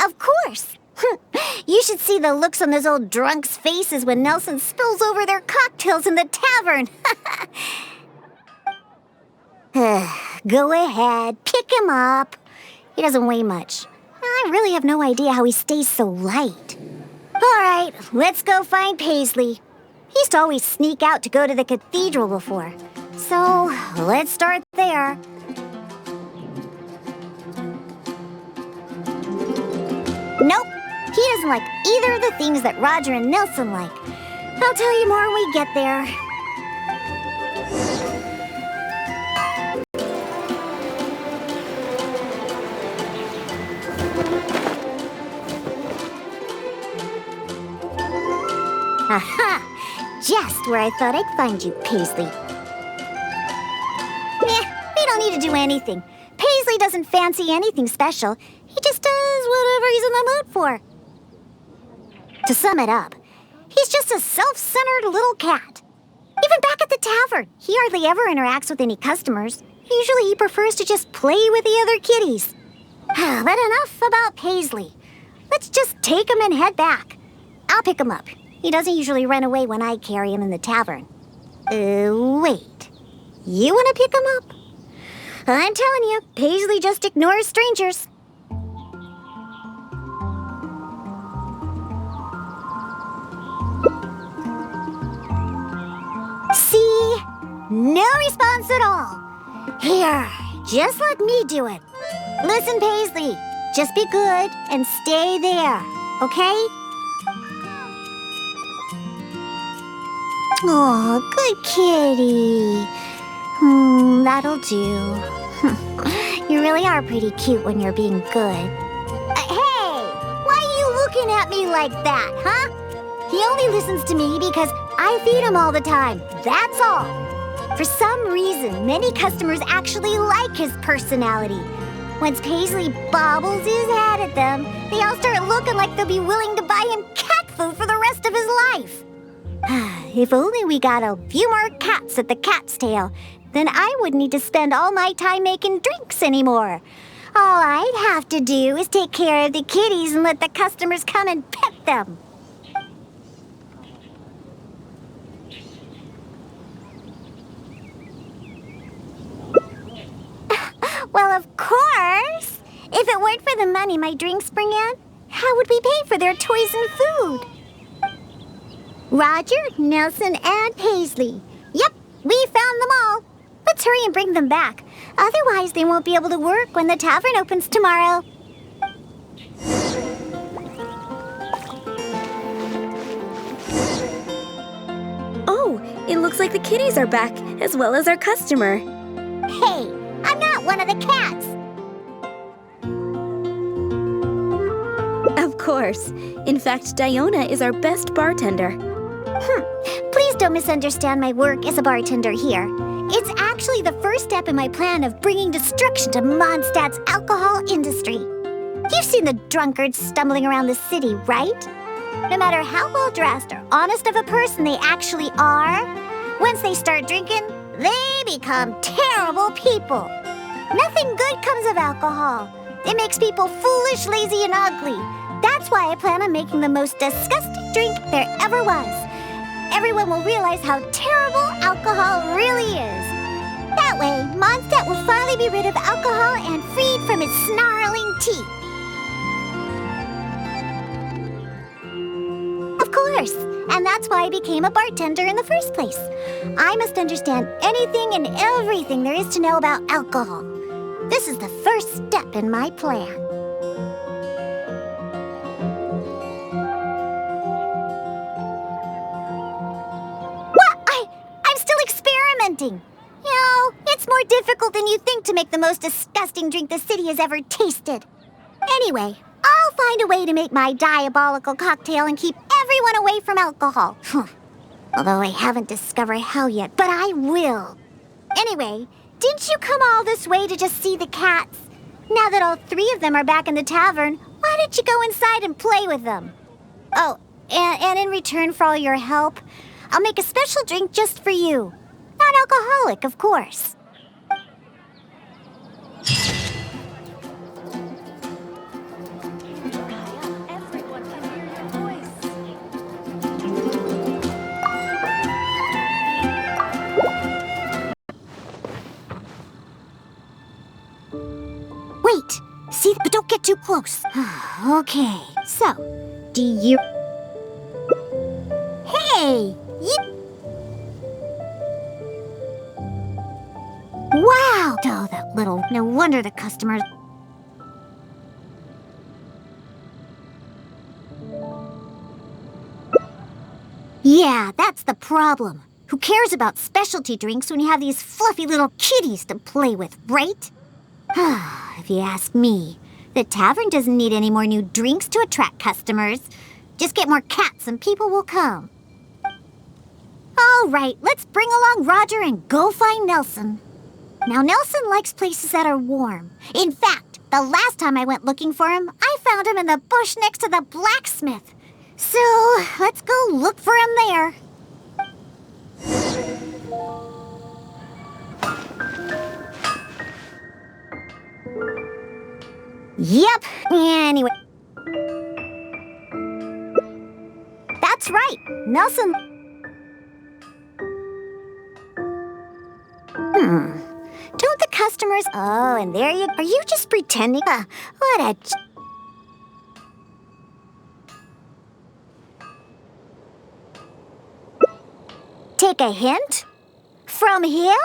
Of course! You should see the looks on those old drunks' faces when Nelson spills over their cocktails in the tavern. Go ahead, pick him up. He doesn't weigh much. I really have no idea how he stays so light. All right, let's go find Paisley. He used to always sneak out to go to the Cathedral before. So, let's start there. Nope, he doesn't like either of the things that Roger and Nelson like. I'll tell you more when we get there. Aha! Just where I thought I'd find you, Paisley. We don't need to do anything. Paisley Paisley doesn't fancy anything special. He just does whatever he's in the mood for. To sum it up, he's just a self-centered little cat. Even back at the tavern, he hardly ever interacts with any customers. Usually he prefers to just play with the other kitties. But enough about Paisley. Let's just take him and head back. I'll pick him up. He doesn't usually run away when I carry him in the tavern. Wait. You want to pick him up? I'm telling you, Paisley just ignores strangers. See? No response at all. Here, just let me do it. Listen, Paisley, just be good and stay there, okay? Oh, good kitty. That'll do. You really are pretty cute when you're being good. Hey, why are you looking at me like that, huh? He only listens to me because I feed him all the time, that's all. For some reason, many customers actually like his personality. Once Paisley bobbles his head at them, they all start looking like they'll be willing to buy him cat food for the rest of his life. If only we got a few more cats at the Cat's Tail, then I wouldn't need to spend all my time making drinks anymore. All I'd have to do is take care of the kitties and let the customers come and pet them. Well, of course. If it weren't for the money my drinks bring in, how would we pay for their toys and food? Roger, Nelson, and Paisley. Yep, we found them all. Let's hurry and bring them back. Otherwise, they won't be able to work when the tavern opens tomorrow. Oh, it looks like the kitties are back, as well as our customer. Hey, I'm not one of the cats. Of course. In fact, Diona is our best bartender. Please don't misunderstand my work as a bartender here. It's actually the first step in my plan of bringing destruction to Mondstadt's alcohol industry. You've seen the drunkards stumbling around the city, right? No matter how well dressed or honest of a person they actually are, once they start drinking, they become terrible people. Nothing good comes of alcohol. It makes people foolish, lazy, and ugly. That's why I plan on making the most disgusting drink there ever was. Everyone will realize how terrible alcohol really is. That way, Monstadt will finally be rid of alcohol and freed from its snarling teeth. Of course, and that's why I became a bartender in the first place. I must understand anything and everything there is to know about alcohol. This is the first step in my plan. You know, it's more difficult than you think to make the most disgusting drink the city has ever tasted. Anyway, I'll find a way to make my diabolical cocktail and keep everyone away from alcohol. Although I haven't discovered how yet, but I will. Anyway, didn't you come all this way to just see the cats? Now that all three of them are back in the tavern, why don't you go inside and play with them? Oh, and in return for all your help, I'll make a special drink just for you. Non-alcoholic, of course. Everyone can hear your voice. Wait, see, but don't get too close. Okay, so, do you... Hey, Wow! Oh, that little... No wonder the customers... Yeah, that's the problem. Who cares about specialty drinks when you have these fluffy little kitties to play with, right? If you ask me, the tavern doesn't need any more new drinks to attract customers. Just get more cats and people will come. All right, let's bring along Roger and go find Nelson. Now, Nelson likes places that are warm. In fact, the last time I went looking for him, I found him in the bush next to the blacksmith. So, let's go look for him there. Yep, anyway. That's right, Nelson. Don't the customers... Oh, and there you... Are you just pretending? What a... Take a hint? From him?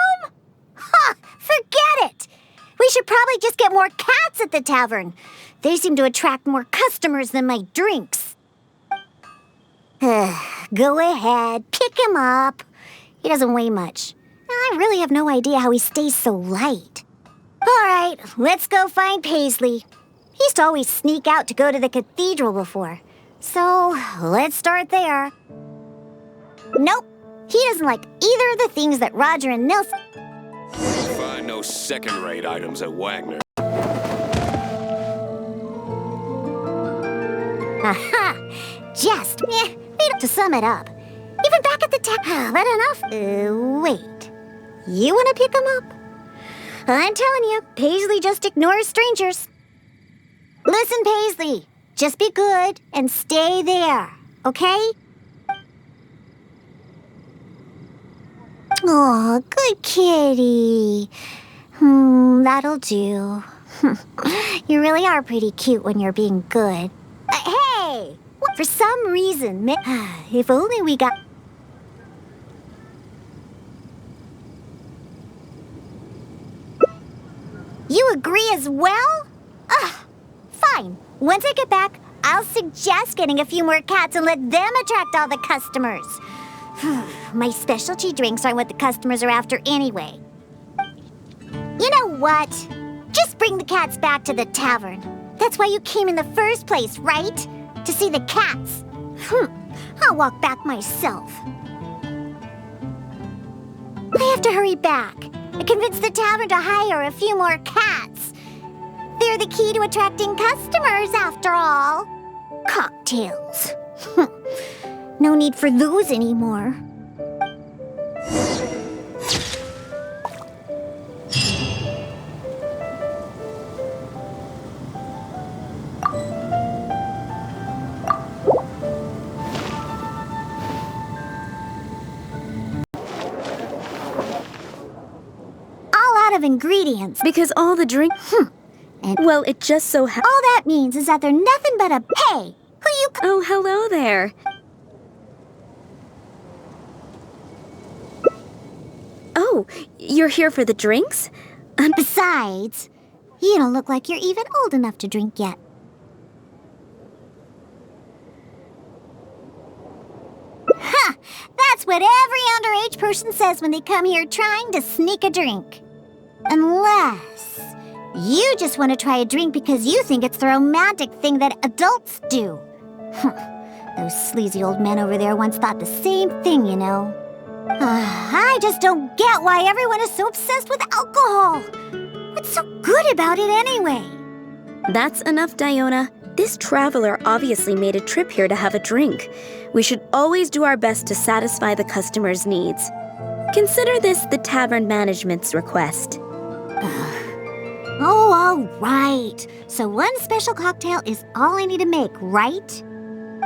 Ha! Forget it! We should probably just get more cats at the tavern. They seem to attract more customers than my drinks. Go ahead, pick him up. He doesn't weigh much. I really have no idea how he stays so light. All right, let's go find Paisley. He used to always sneak out to go to the Cathedral before. So, let's start there. Nope, he doesn't like either of the things that Roger and Nelson... Find no second-rate items at Wagner. Aha! Just, to sum it up. Even back at the but enough. Wait. You want to pick him up? I'm telling you, Paisley just ignores strangers. Listen, Paisley. Just be good and stay there, okay? Aw, good kitty. That'll do. You really are pretty cute when you're being good. Hey! For some reason, if only we got... You agree as well? Fine. Once I get back, I'll suggest getting a few more cats and let them attract all the customers. My specialty drinks aren't what the customers are after anyway. You know what? Just bring the cats back to the tavern. That's why you came in the first place, right? To see the cats. I'll walk back myself. I have to hurry back. I convinced the tavern to hire a few more cats. They're the key to attracting customers, after all. Cocktails. No need for those anymore. Of ingredients. Because all the drink... And well, it just so all that means is that they're nothing but a... Hey! Who you... Oh, hello there. Oh, you're here for the drinks? Besides, you don't look like you're even old enough to drink yet. Ha! That's what every underage person says when they come here trying to sneak a drink. Unless you just want to try a drink because you think it's the romantic thing that adults do. Those sleazy old men over there once thought the same thing, you know. I just don't get why everyone is so obsessed with alcohol. What's so good about it anyway? That's enough, Diona. This traveler obviously made a trip here to have a drink. We should always do our best to satisfy the customer's needs. Consider this the tavern management's request. Oh, all right. So one special cocktail is all I need to make, right?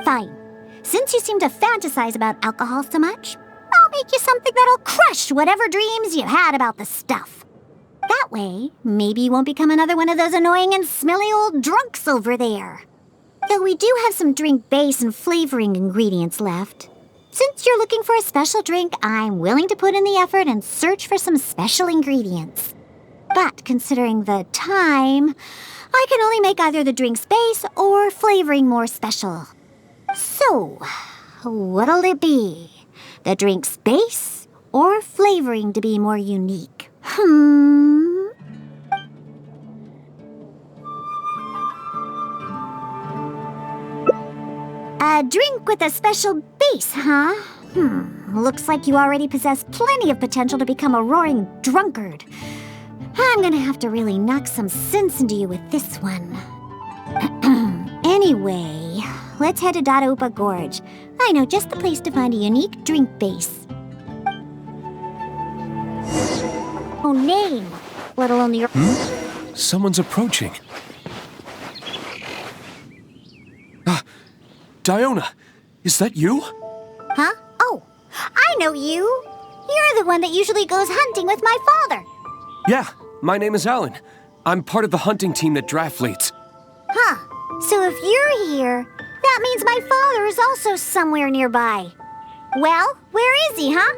Fine. Since you seem to fantasize about alcohol so much, I'll make you something that'll crush whatever dreams you had about the stuff. That way, maybe you won't become another one of those annoying and smelly old drunks over there. Though we do have some drink base and flavoring ingredients left. Since you're looking for a special drink, I'm willing to put in the effort and search for some special ingredients. But considering the time, I can only make either the drink's base or flavoring more special. So, what'll it be? The drink's base or flavoring to be more unique? A drink with a special base, huh? Looks like you already possess plenty of potential to become a roaring drunkard. I'm gonna have to really knock some sense into you with this one. Anyway, let's head to Dadaupa Gorge. I know just the place to find a unique drink base. No name, let alone your... Someone's approaching. Diona, is that you? Huh? Oh, I know you. You're the one that usually goes hunting with my father. Yeah, my name is Allan. I'm part of the hunting team that Draff leads. Huh. So if you're here, that means my father is also somewhere nearby. Well, where is he, huh?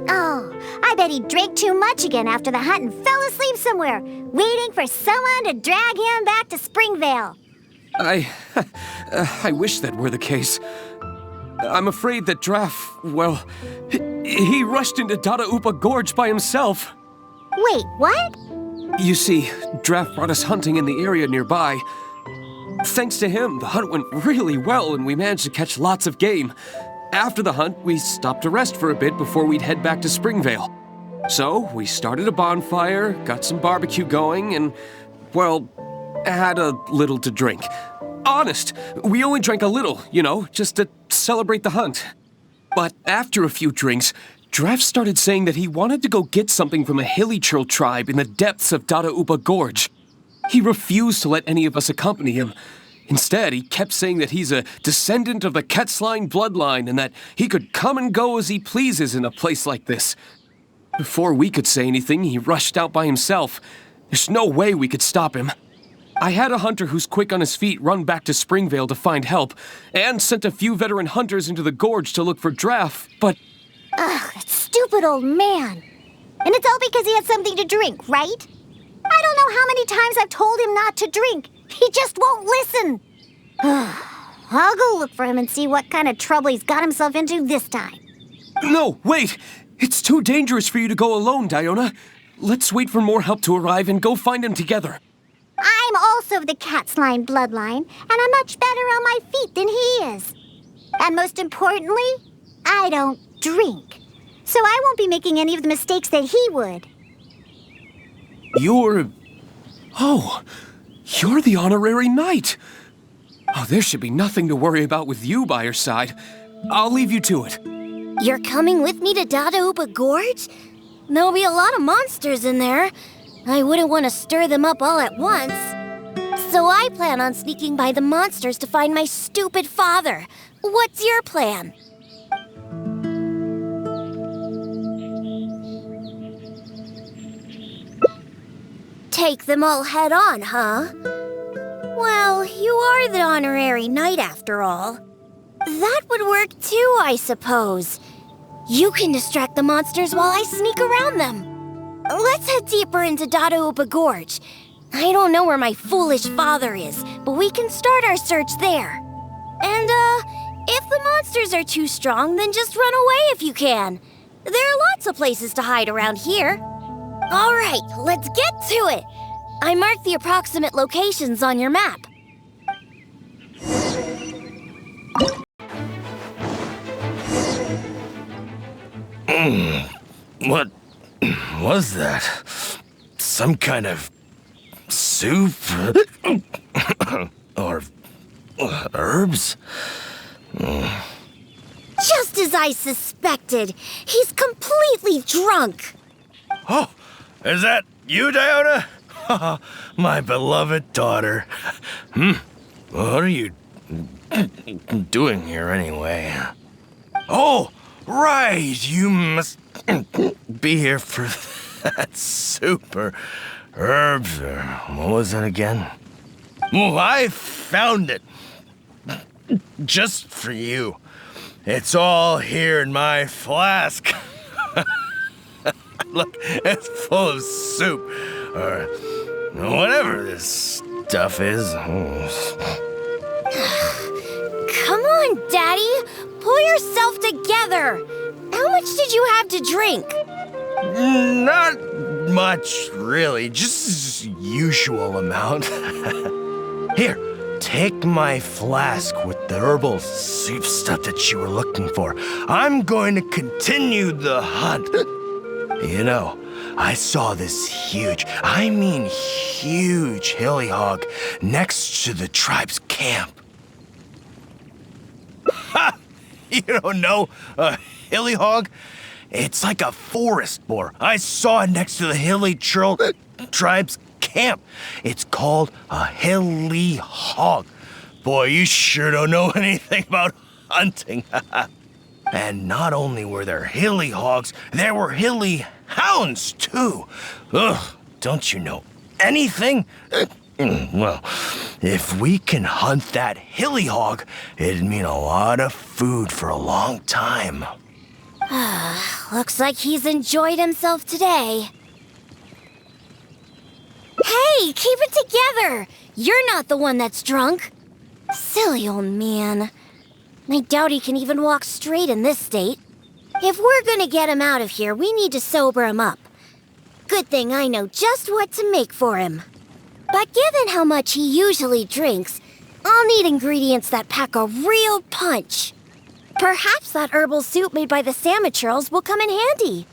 Oh, I bet he drank too much again after the hunt and fell asleep somewhere, waiting for someone to drag him back to Springvale. I wish that were the case. I'm afraid that Draff, well, he rushed into Dadaupa Gorge by himself. Wait, what? You see, Draff brought us hunting in the area nearby. Thanks to him, the hunt went really well and we managed to catch lots of game. After the hunt, we stopped to rest for a bit before we'd head back to Springvale. So, we started a bonfire, got some barbecue going, and, well, had a little to drink. Honest, we only drank a little, just to celebrate the hunt. But after a few drinks, Draff started saying that he wanted to go get something from a hilichurl tribe in the depths of Dadaupa Gorge. He refused to let any of us accompany him. Instead, he kept saying that he's a descendant of the Quetzline bloodline and that he could come and go as he pleases in a place like this. Before we could say anything, he rushed out by himself. There's no way we could stop him. I had a hunter who's quick on his feet run back to Springvale to find help, and sent a few veteran hunters into the gorge to look for Draff, but... Ugh, that stupid old man. And it's all because he had something to drink, right? I don't know how many times I've told him not to drink. He just won't listen. I'll go look for him and see what kind of trouble he's got himself into this time. No, wait! It's too dangerous for you to go alone, Diona. Let's wait for more help to arrive and go find him together. I'm also of the Quetzline bloodline, and I'm much better on my feet than he is. And most importantly, I don't drink. So I won't be making any of the mistakes that he would. You're the honorary knight. Oh, there should be nothing to worry about with you by your side. I'll leave you to it. You're coming with me to Dadaupa Gorge? There'll be a lot of monsters in there. I wouldn't want to stir them up all at once. So I plan on sneaking by the monsters to find my stupid father. What's your plan? Take them all head on, huh? Well, you are the honorary knight after all. That would work too, I suppose. You can distract the monsters while I sneak around them. Let's head deeper into Dadaupa Gorge. I don't know where my foolish father is, but we can start our search there. And, if the monsters are too strong, then just run away if you can. There are lots of places to hide around here. All right, let's get to it. I marked the approximate locations on your map. What was that? Some kind of soup? Or herbs? Just as I suspected. He's completely drunk. Oh, is that you, Diona? My beloved daughter. What are you doing here anyway? Oh, right, you must be here for that soup or herbs or what was it again? Well, I found it. Just for you. It's all here in my flask. Look, it's full of soup, or whatever this stuff is. Come on, Daddy. Pull yourself together. How much did you have to drink? Not much, really. Just usual amount. Here, take my flask with the herbal soup stuff that you were looking for. I'm going to continue the hunt. You know, I saw this huge, I mean huge hilihog next to the tribe's camp. Ha! You don't know a hilihog? It's like a forest boar. I saw it next to the hilichurl tribe's camp. It's called a hilihog. Boy, you sure don't know anything about hunting. And not only were there hilihogs, there were hilihounds too. Ugh, don't you know anything? Well, if we can hunt that hilihog, it'd mean a lot of food for a long time. Looks like he's enjoyed himself today. Hey, keep it together! You're not the one that's drunk. Silly old man. I doubt he can even walk straight in this state. If we're gonna get him out of here, we need to sober him up. Good thing I know just what to make for him. But given how much he usually drinks, I'll need ingredients that pack a real punch. Perhaps that herbal soup made by the hilichurls will come in handy.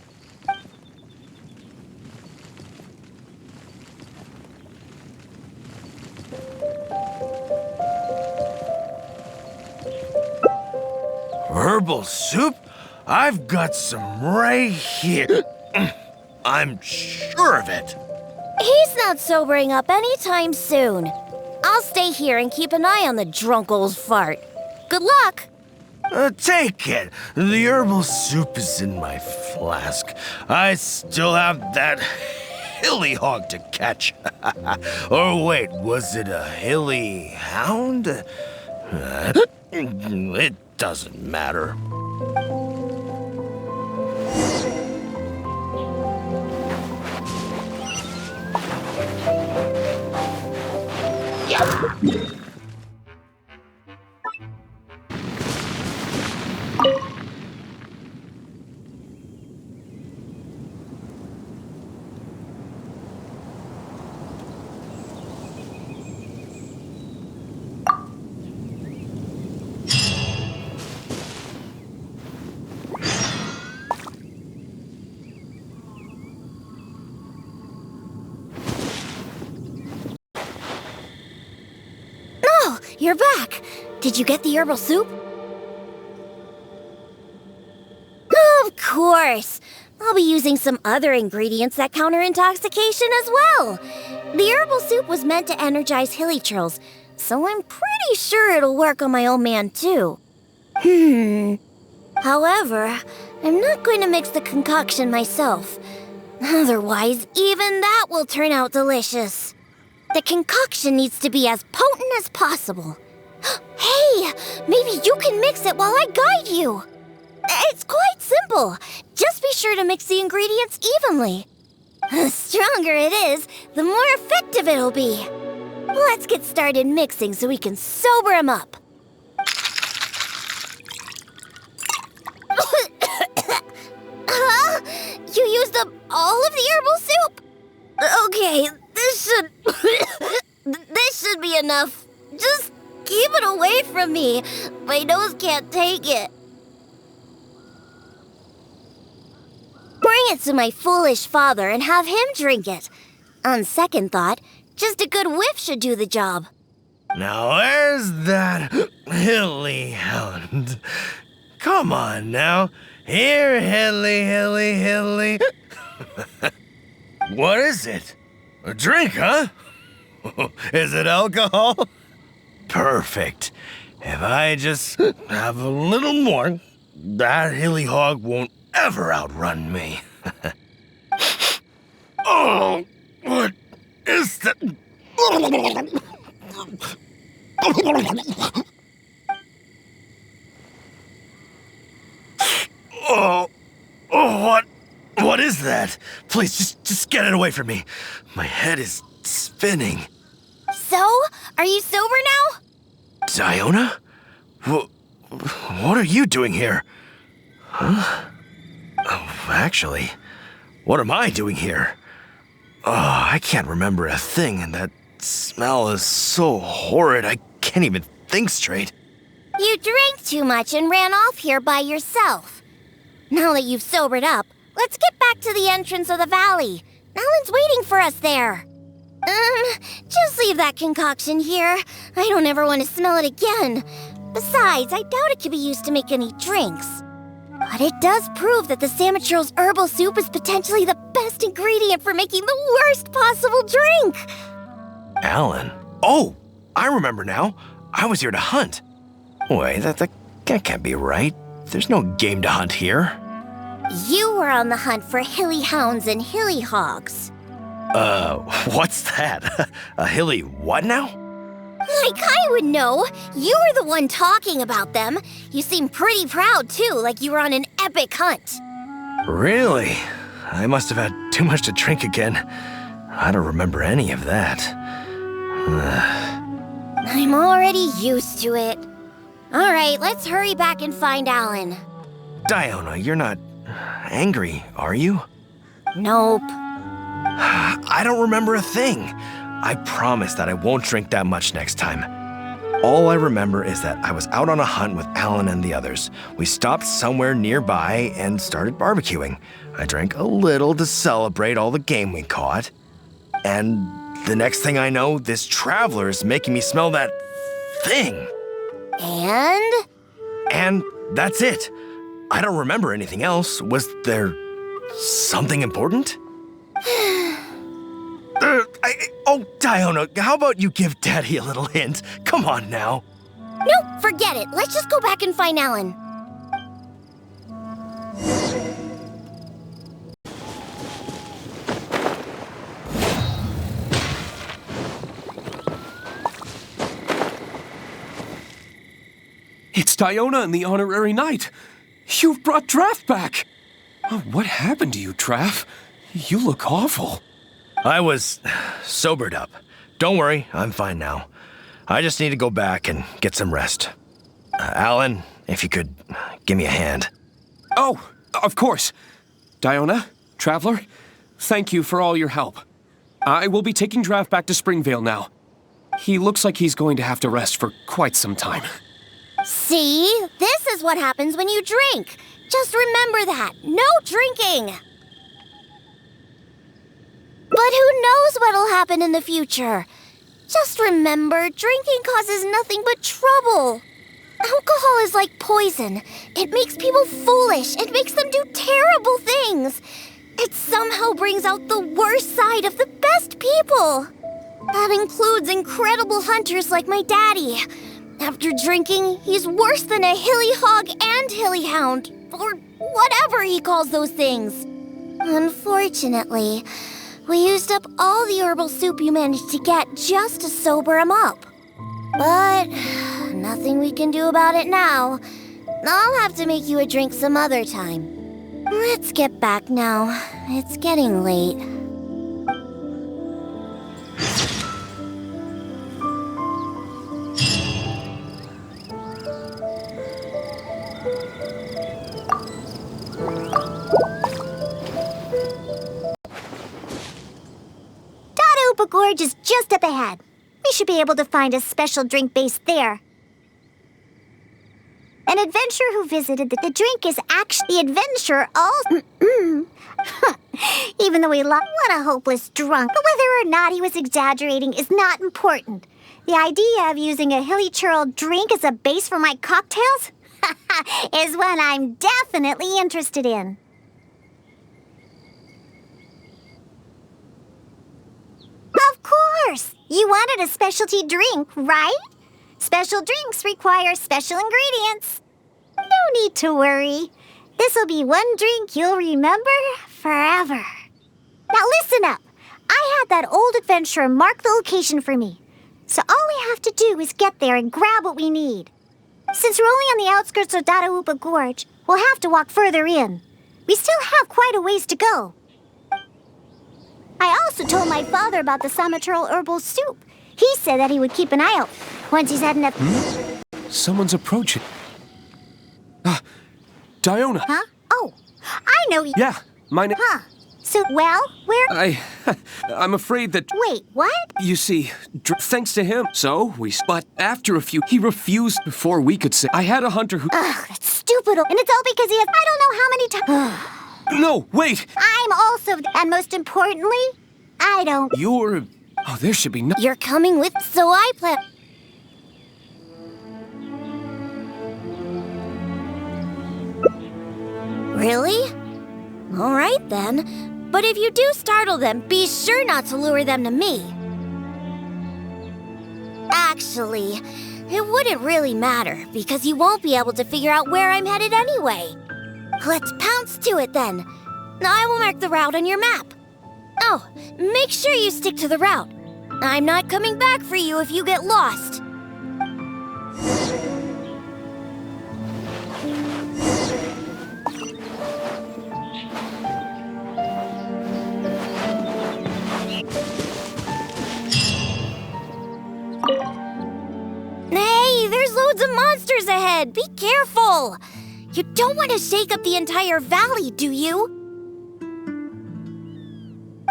Herbal soup? I've got some right here. I'm sure of it. He's not sobering up anytime soon. I'll stay here and keep an eye on the drunk old fart. Good luck! Take it. The herbal soup is in my flask. I still have that hilihog to catch. Or wait, was it a hilihound? It doesn't matter. You're back. Did you get the herbal soup? Of course. I'll be using some other ingredients that counter intoxication as well. The herbal soup was meant to energize hilichurls, so I'm pretty sure it'll work on my old man too. However, I'm not going to mix the concoction myself. Otherwise, even that will turn out delicious. The concoction needs to be as potent as possible. Hey, maybe you can mix it while I guide you. It's quite simple. Just be sure to mix the ingredients evenly. The stronger it is, the more effective it'll be. Let's get started mixing so we can sober him up. You used up all of the herbal soup? Okay, this should be enough. Just keep it away from me. My nose can't take it. Bring it to my foolish father and have him drink it. On second thought, just a good whiff should do the job. Now where's that hilihound? Come on now. Here, hilly. What is it? A drink, huh? Is it alcohol? Perfect. If I just have a little more, that hilihog won't ever outrun me. Oh, what is that? What is that? Please, just get it away from me. My head is spinning. So, are you sober now? Diona? What are you doing here? Huh? Oh, actually, what am I doing here? Oh, I can't remember a thing, and that smell is so horrid I can't even think straight. You drank too much and ran off here by yourself. Now that you've sobered up, let's get back to the entrance of the valley. Allan's waiting for us there. Just leave that concoction here. I don't ever want to smell it again. Besides, I doubt it can be used to make any drinks. But it does prove that the hilichurl's herbal soup is potentially the best ingredient for making the worst possible drink. Allan? Oh, I remember now. I was here to hunt. Wait, that can't be right. There's no game to hunt here. You were on the hunt for hilihounds and hilihogs. What's that? A hilly what now? Like I would know. You were the one talking about them. You seem pretty proud, too, like you were on an epic hunt. Really? I must have had too much to drink again. I don't remember any of that. I'm already used to it. All right, let's hurry back and find Allan. Diona, you're not angry, are you? Nope. I don't remember a thing. I promise that I won't drink that much next time. All I remember is that I was out on a hunt with Allan and the others. We stopped somewhere nearby and started barbecuing. I drank a little to celebrate all the game we caught. And the next thing I know, this traveler is making me smell that thing. And that's it. I don't remember anything else. Was there something important? Oh, Diona, how about you give Daddy a little hint? Come on now. Nope, forget it. Let's just go back and find Allan. It's Diona and the Honorary Knight. You've brought Draff back. Oh, what happened to you, Draff? You look awful. I was sobered up. Don't worry, I'm fine now. I just need to go back and get some rest. Allan, if you could give me a hand. Oh, of course. Diona, Traveler, thank you for all your help. I will be taking Draff back to Springvale now. He looks like he's going to have to rest for quite some time. See? This is what happens when you drink. Just remember that. No drinking. But who knows what'll happen in the future? Just remember, drinking causes nothing but trouble. Alcohol is like poison. It makes people foolish. It makes them do terrible things. It somehow brings out the worst side of the best people. That includes incredible hunters like my daddy. After drinking, he's worse than a hilihog and hilihound, or whatever he calls those things. Unfortunately, we used up all the herbal soup you managed to get just to sober him up. But nothing we can do about it now. I'll have to make you a drink some other time. Let's get back now. It's getting late. Dadaupa Gorge is just up ahead. We should be able to find a special drink base there. An adventurer who visited the drink is actually the adventurer also... Even though what a hopeless drunk. But whether or not he was exaggerating is not important. The idea of using a hilichurl drink as a base for my cocktails is one I'm definitely interested in. Of course! You wanted a specialty drink, right? Special drinks require special ingredients. No need to worry. This'll be one drink you'll remember forever. Now listen up. I had that old adventurer mark the location for me. So all we have to do is get there and grab what we need. Since we're only on the outskirts of Dadaupa Gorge, we'll have to walk further in. We still have quite a ways to go. I also told my father about the hilichurl herbal soup. He said that he would keep an eye out once he's had enough... Someone's approaching. Diona. Huh? Oh, I know you... Yeah, my name... Huh. So, well, where... I'm afraid that... Wait, what? You see, thanks to him, so but after a few, he refused before we could say. I had a hunter who... Ugh, that's stupid. And it's all because he has... I don't know how many times... No, wait! I'm also, and most importantly, I don't. You're... Oh, there should be no... You're coming with, so I plan. Really? All right then. But if you do startle them, be sure not to lure them to me. Actually, it wouldn't really matter, because you won't be able to figure out where I'm headed anyway. Let's pounce to it then. I will mark the route on your map. Oh, make sure you stick to the route. I'm not coming back for you if you get lost. Hey, there's loads of monsters ahead. Be careful. You don't want to shake up the entire valley, do you?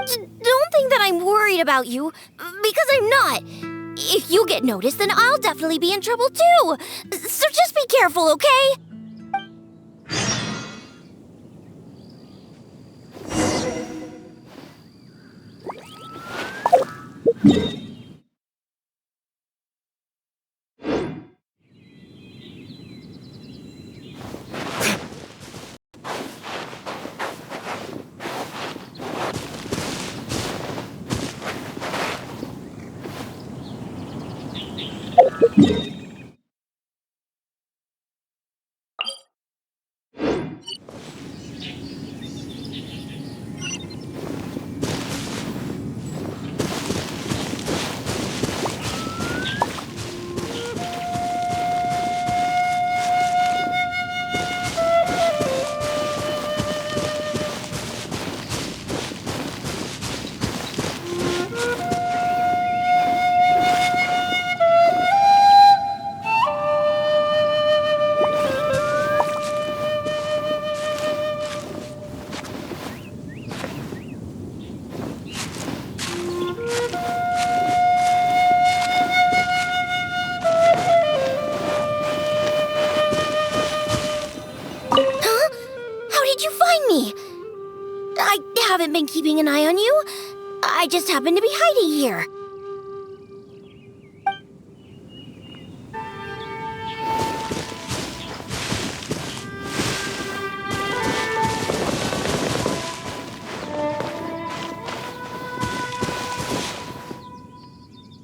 Don't think that I'm worried about you, because I'm not. If you get noticed, then I'll definitely be in trouble too. So just be careful, okay? I haven't been keeping an eye on you. I just happen to be hiding here.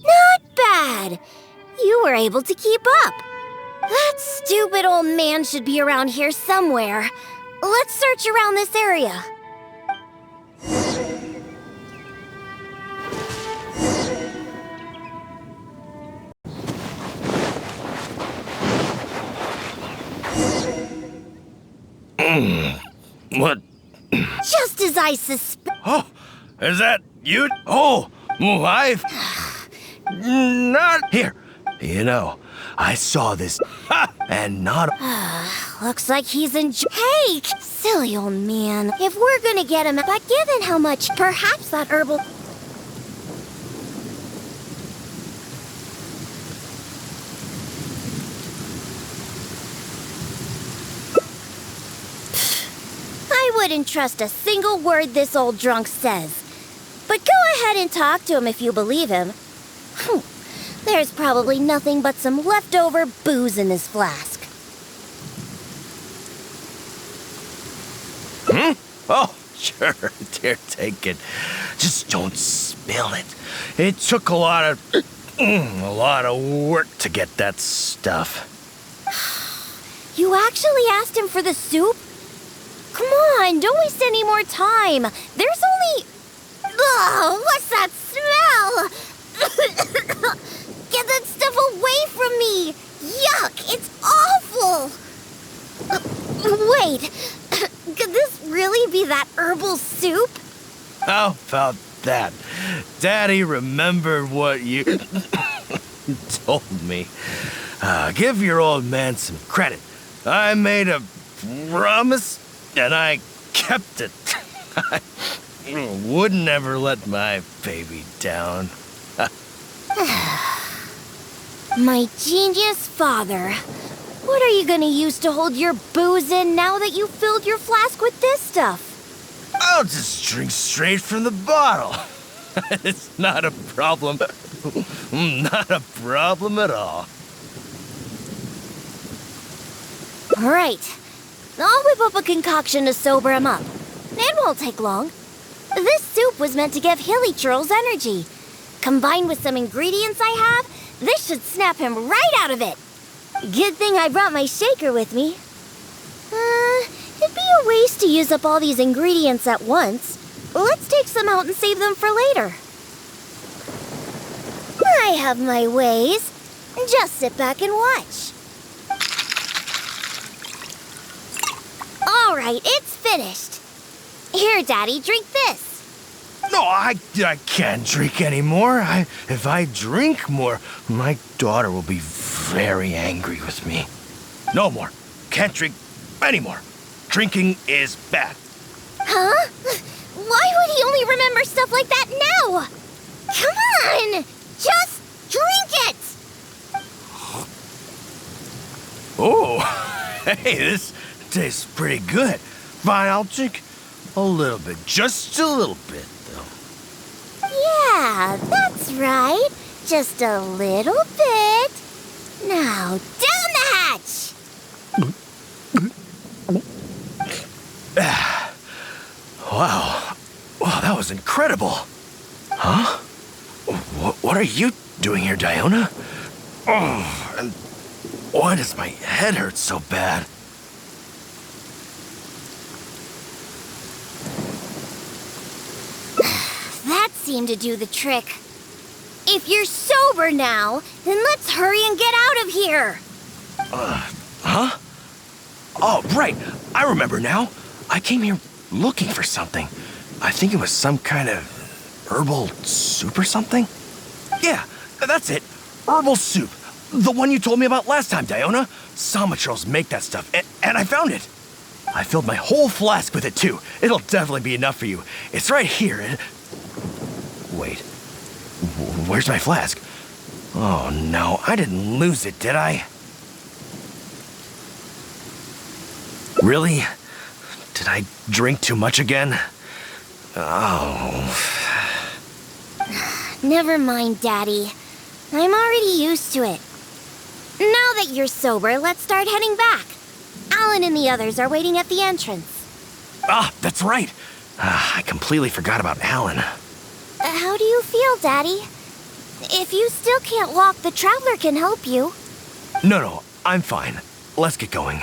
Not bad. You were able to keep up. That stupid old man should be around here somewhere. Let's search around this area. What? Just as I suspect. Oh, is that you? Oh, I've not here. You know, I saw this, and not. Looks like he's in. Hey, silly old man. If we're gonna get him, but given how much, perhaps that herbal. I wouldn't trust a single word this old drunk says. But go ahead and talk to him if you believe him. There's probably nothing but some leftover booze in his flask. Oh, sure, dear, take it. Just don't spill it. It took a lot of work to get that stuff. You actually asked him for the soup? Come on, don't waste any more time. There's only... Ugh, what's that smell? Get that stuff away from me! Yuck, it's awful! Wait, could this really be that herbal soup? How about that? Daddy remembered what you told me. Give your old man some credit. I made a promise, and I kept it. I would never let my baby down. My genius father. What are you gonna use to hold your booze in now that you filled your flask with this stuff? I'll just drink straight from the bottle. It's not a problem. Not a problem at all. All right. I'll whip up a concoction to sober him up. It won't take long. This soup was meant to give hilichurls energy. Combined with some ingredients I have, this should snap him right out of it. Good thing I brought my shaker with me. It'd be a waste to use up all these ingredients at once. Let's take some out and save them for later. I have my ways. Just sit back and watch. All right, it's finished. Here, Daddy, drink this. No, I can't drink anymore. If I drink more, my daughter will be very angry with me. No more. Can't drink anymore. Drinking is bad. Huh? Why would he only remember stuff like that now? Come on! Just drink it! Oh, hey, this tastes pretty good. Fine, I'll drink a little bit. Just a little bit, though. Yeah, that's right. Just a little bit. Now, down the hatch! Wow. Wow, that was incredible. Huh? What are you doing here, Diona? Oh, and why does my head hurt so bad? That seemed to do the trick. If you're sober now, then let's hurry and get out of here. Huh? Oh, right. I remember now. I came here looking for something. I think it was some kind of herbal soup or something. Yeah, that's it. Herbal soup. The one you told me about last time, Diona. Hilichurls make that stuff, and I found it. I filled my whole flask with it, too. It'll definitely be enough for you. It's right here. Wait. Where's my flask? Oh, no. I didn't lose it, did I? Really? Did I drink too much again? Oh. Never mind, Daddy. I'm already used to it. Now that you're sober, let's start heading back. Allan and the others are waiting at the entrance. Ah, that's right. I completely forgot about Allan. How do you feel, Daddy? If you still can't walk, the Traveler can help you. No, I'm fine. Let's get going.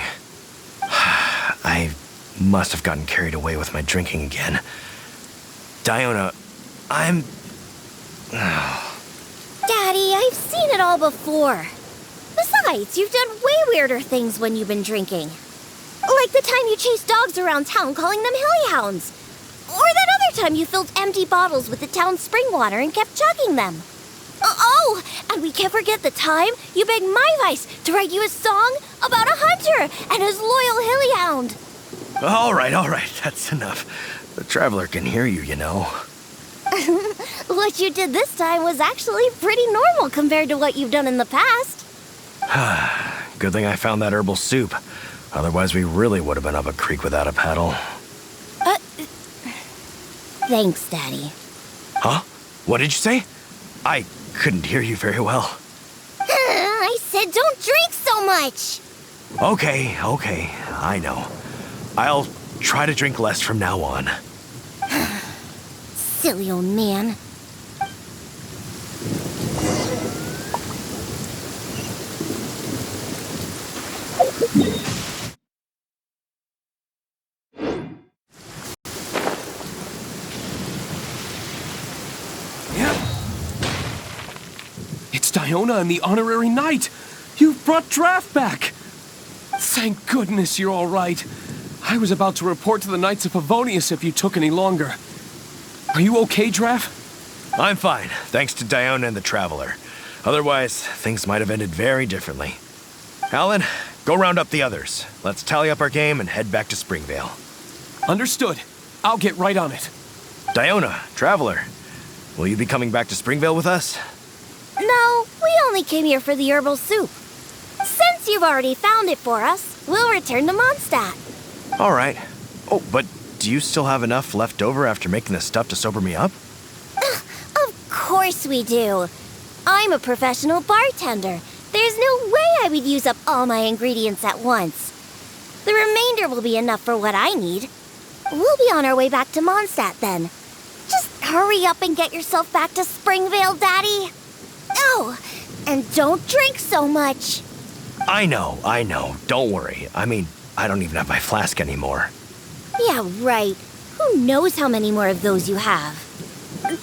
I must have gotten carried away with my drinking again. Diona, I'm... Daddy, I've seen it all before. Besides, you've done way weirder things when you've been drinking. Like the time you chased dogs around town calling them hillyhounds. Or that other time you filled empty bottles with the town's spring water and kept chugging them. Oh, and we can't forget the time you begged my vice to write you a song about a hunter and his loyal hillyhound. All right, that's enough. The Traveler can hear you, you know. What you did this time was actually pretty normal compared to what you've done in the past. Good thing I found that herbal soup. Otherwise, we really would have been up a creek without a paddle. Thanks, Daddy. Huh? What did you say? I couldn't hear you very well. I said don't drink so much. Okay, I know. I'll try to drink less from now on. Silly old man. It's Diona and the honorary knight. You've brought Draff back. Thank goodness you're all right. I was about to report to the Knights of Favonius if you took any longer. Are you okay, Draff? I'm fine, thanks to Diona and the Traveler. Otherwise, things might have ended very differently. Allan, go round up the others. Let's tally up our game and head back to Springvale. Understood. I'll get right on it. Diona, Traveler, will you be coming back to Springvale with us? No, we only came here for the herbal soup. Since you've already found it for us, we'll return to Monstadt. All right. Oh, but do you still have enough left over after making the stuff to sober me up? Of course we do. I'm a professional bartender. There's no way I would use up all my ingredients at once. The remainder will be enough for what I need. We'll be on our way back to Monstadt then. Just hurry up and get yourself back to Springvale, Daddy. Oh, and don't drink so much. I know. Don't worry. I mean, I don't even have my flask anymore. Yeah, right. Who knows how many more of those you have?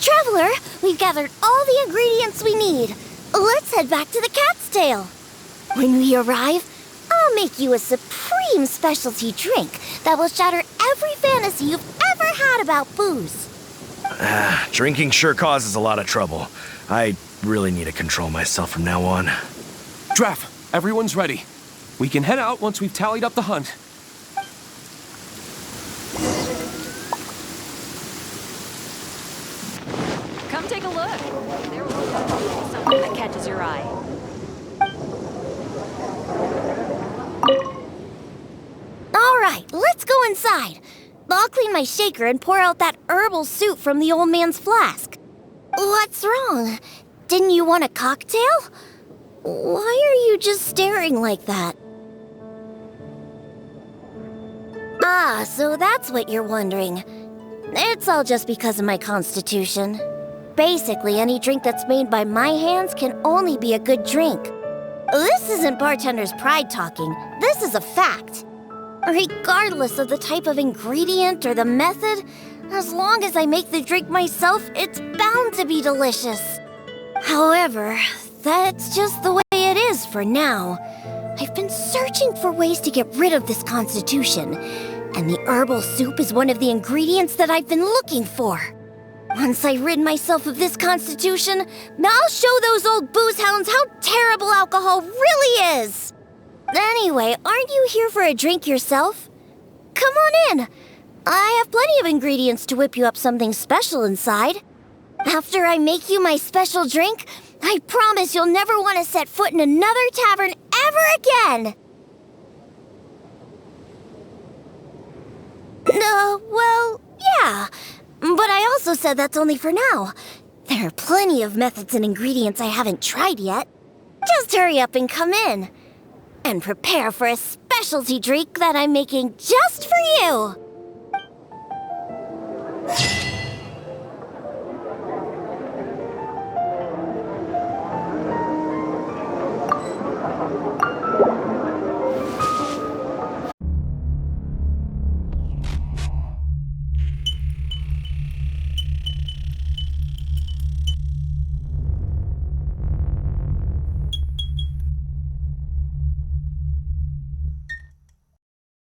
Traveler, we've gathered all the ingredients we need. Let's head back to the Cat's Tail. When we arrive, I'll make you a supreme specialty drink that will shatter every fantasy you've ever had about booze. Drinking sure causes a lot of trouble. I really need to control myself from now on. Draff, everyone's ready. We can head out once we've tallied up the hunt. Come take a look. There will be something that catches your eye. All right, let's go inside. I'll clean my shaker and pour out that herbal soup from the old man's flask. What's wrong? Didn't you want a cocktail? Why are you just staring like that? Ah, so that's what you're wondering. It's all just because of my constitution. Basically, any drink that's made by my hands can only be a good drink. This isn't bartender's pride talking. This is a fact. Regardless of the type of ingredient or the method, as long as I make the drink myself, it's bound to be delicious. However, that's just the way it is for now. I've been searching for ways to get rid of this constitution, and the herbal soup is one of the ingredients that I've been looking for. Once I rid myself of this constitution, I'll show those old booze hounds how terrible alcohol really is. Anyway, aren't you here for a drink yourself? Come on in. I have plenty of ingredients to whip you up something special inside. After I make you my special drink, I promise you'll never want to set foot in another tavern ever again. Well, yeah. But I also said that's only for now. There are plenty of methods and ingredients I haven't tried yet. Just hurry up and come in. And prepare for a specialty drink that I'm making just for you.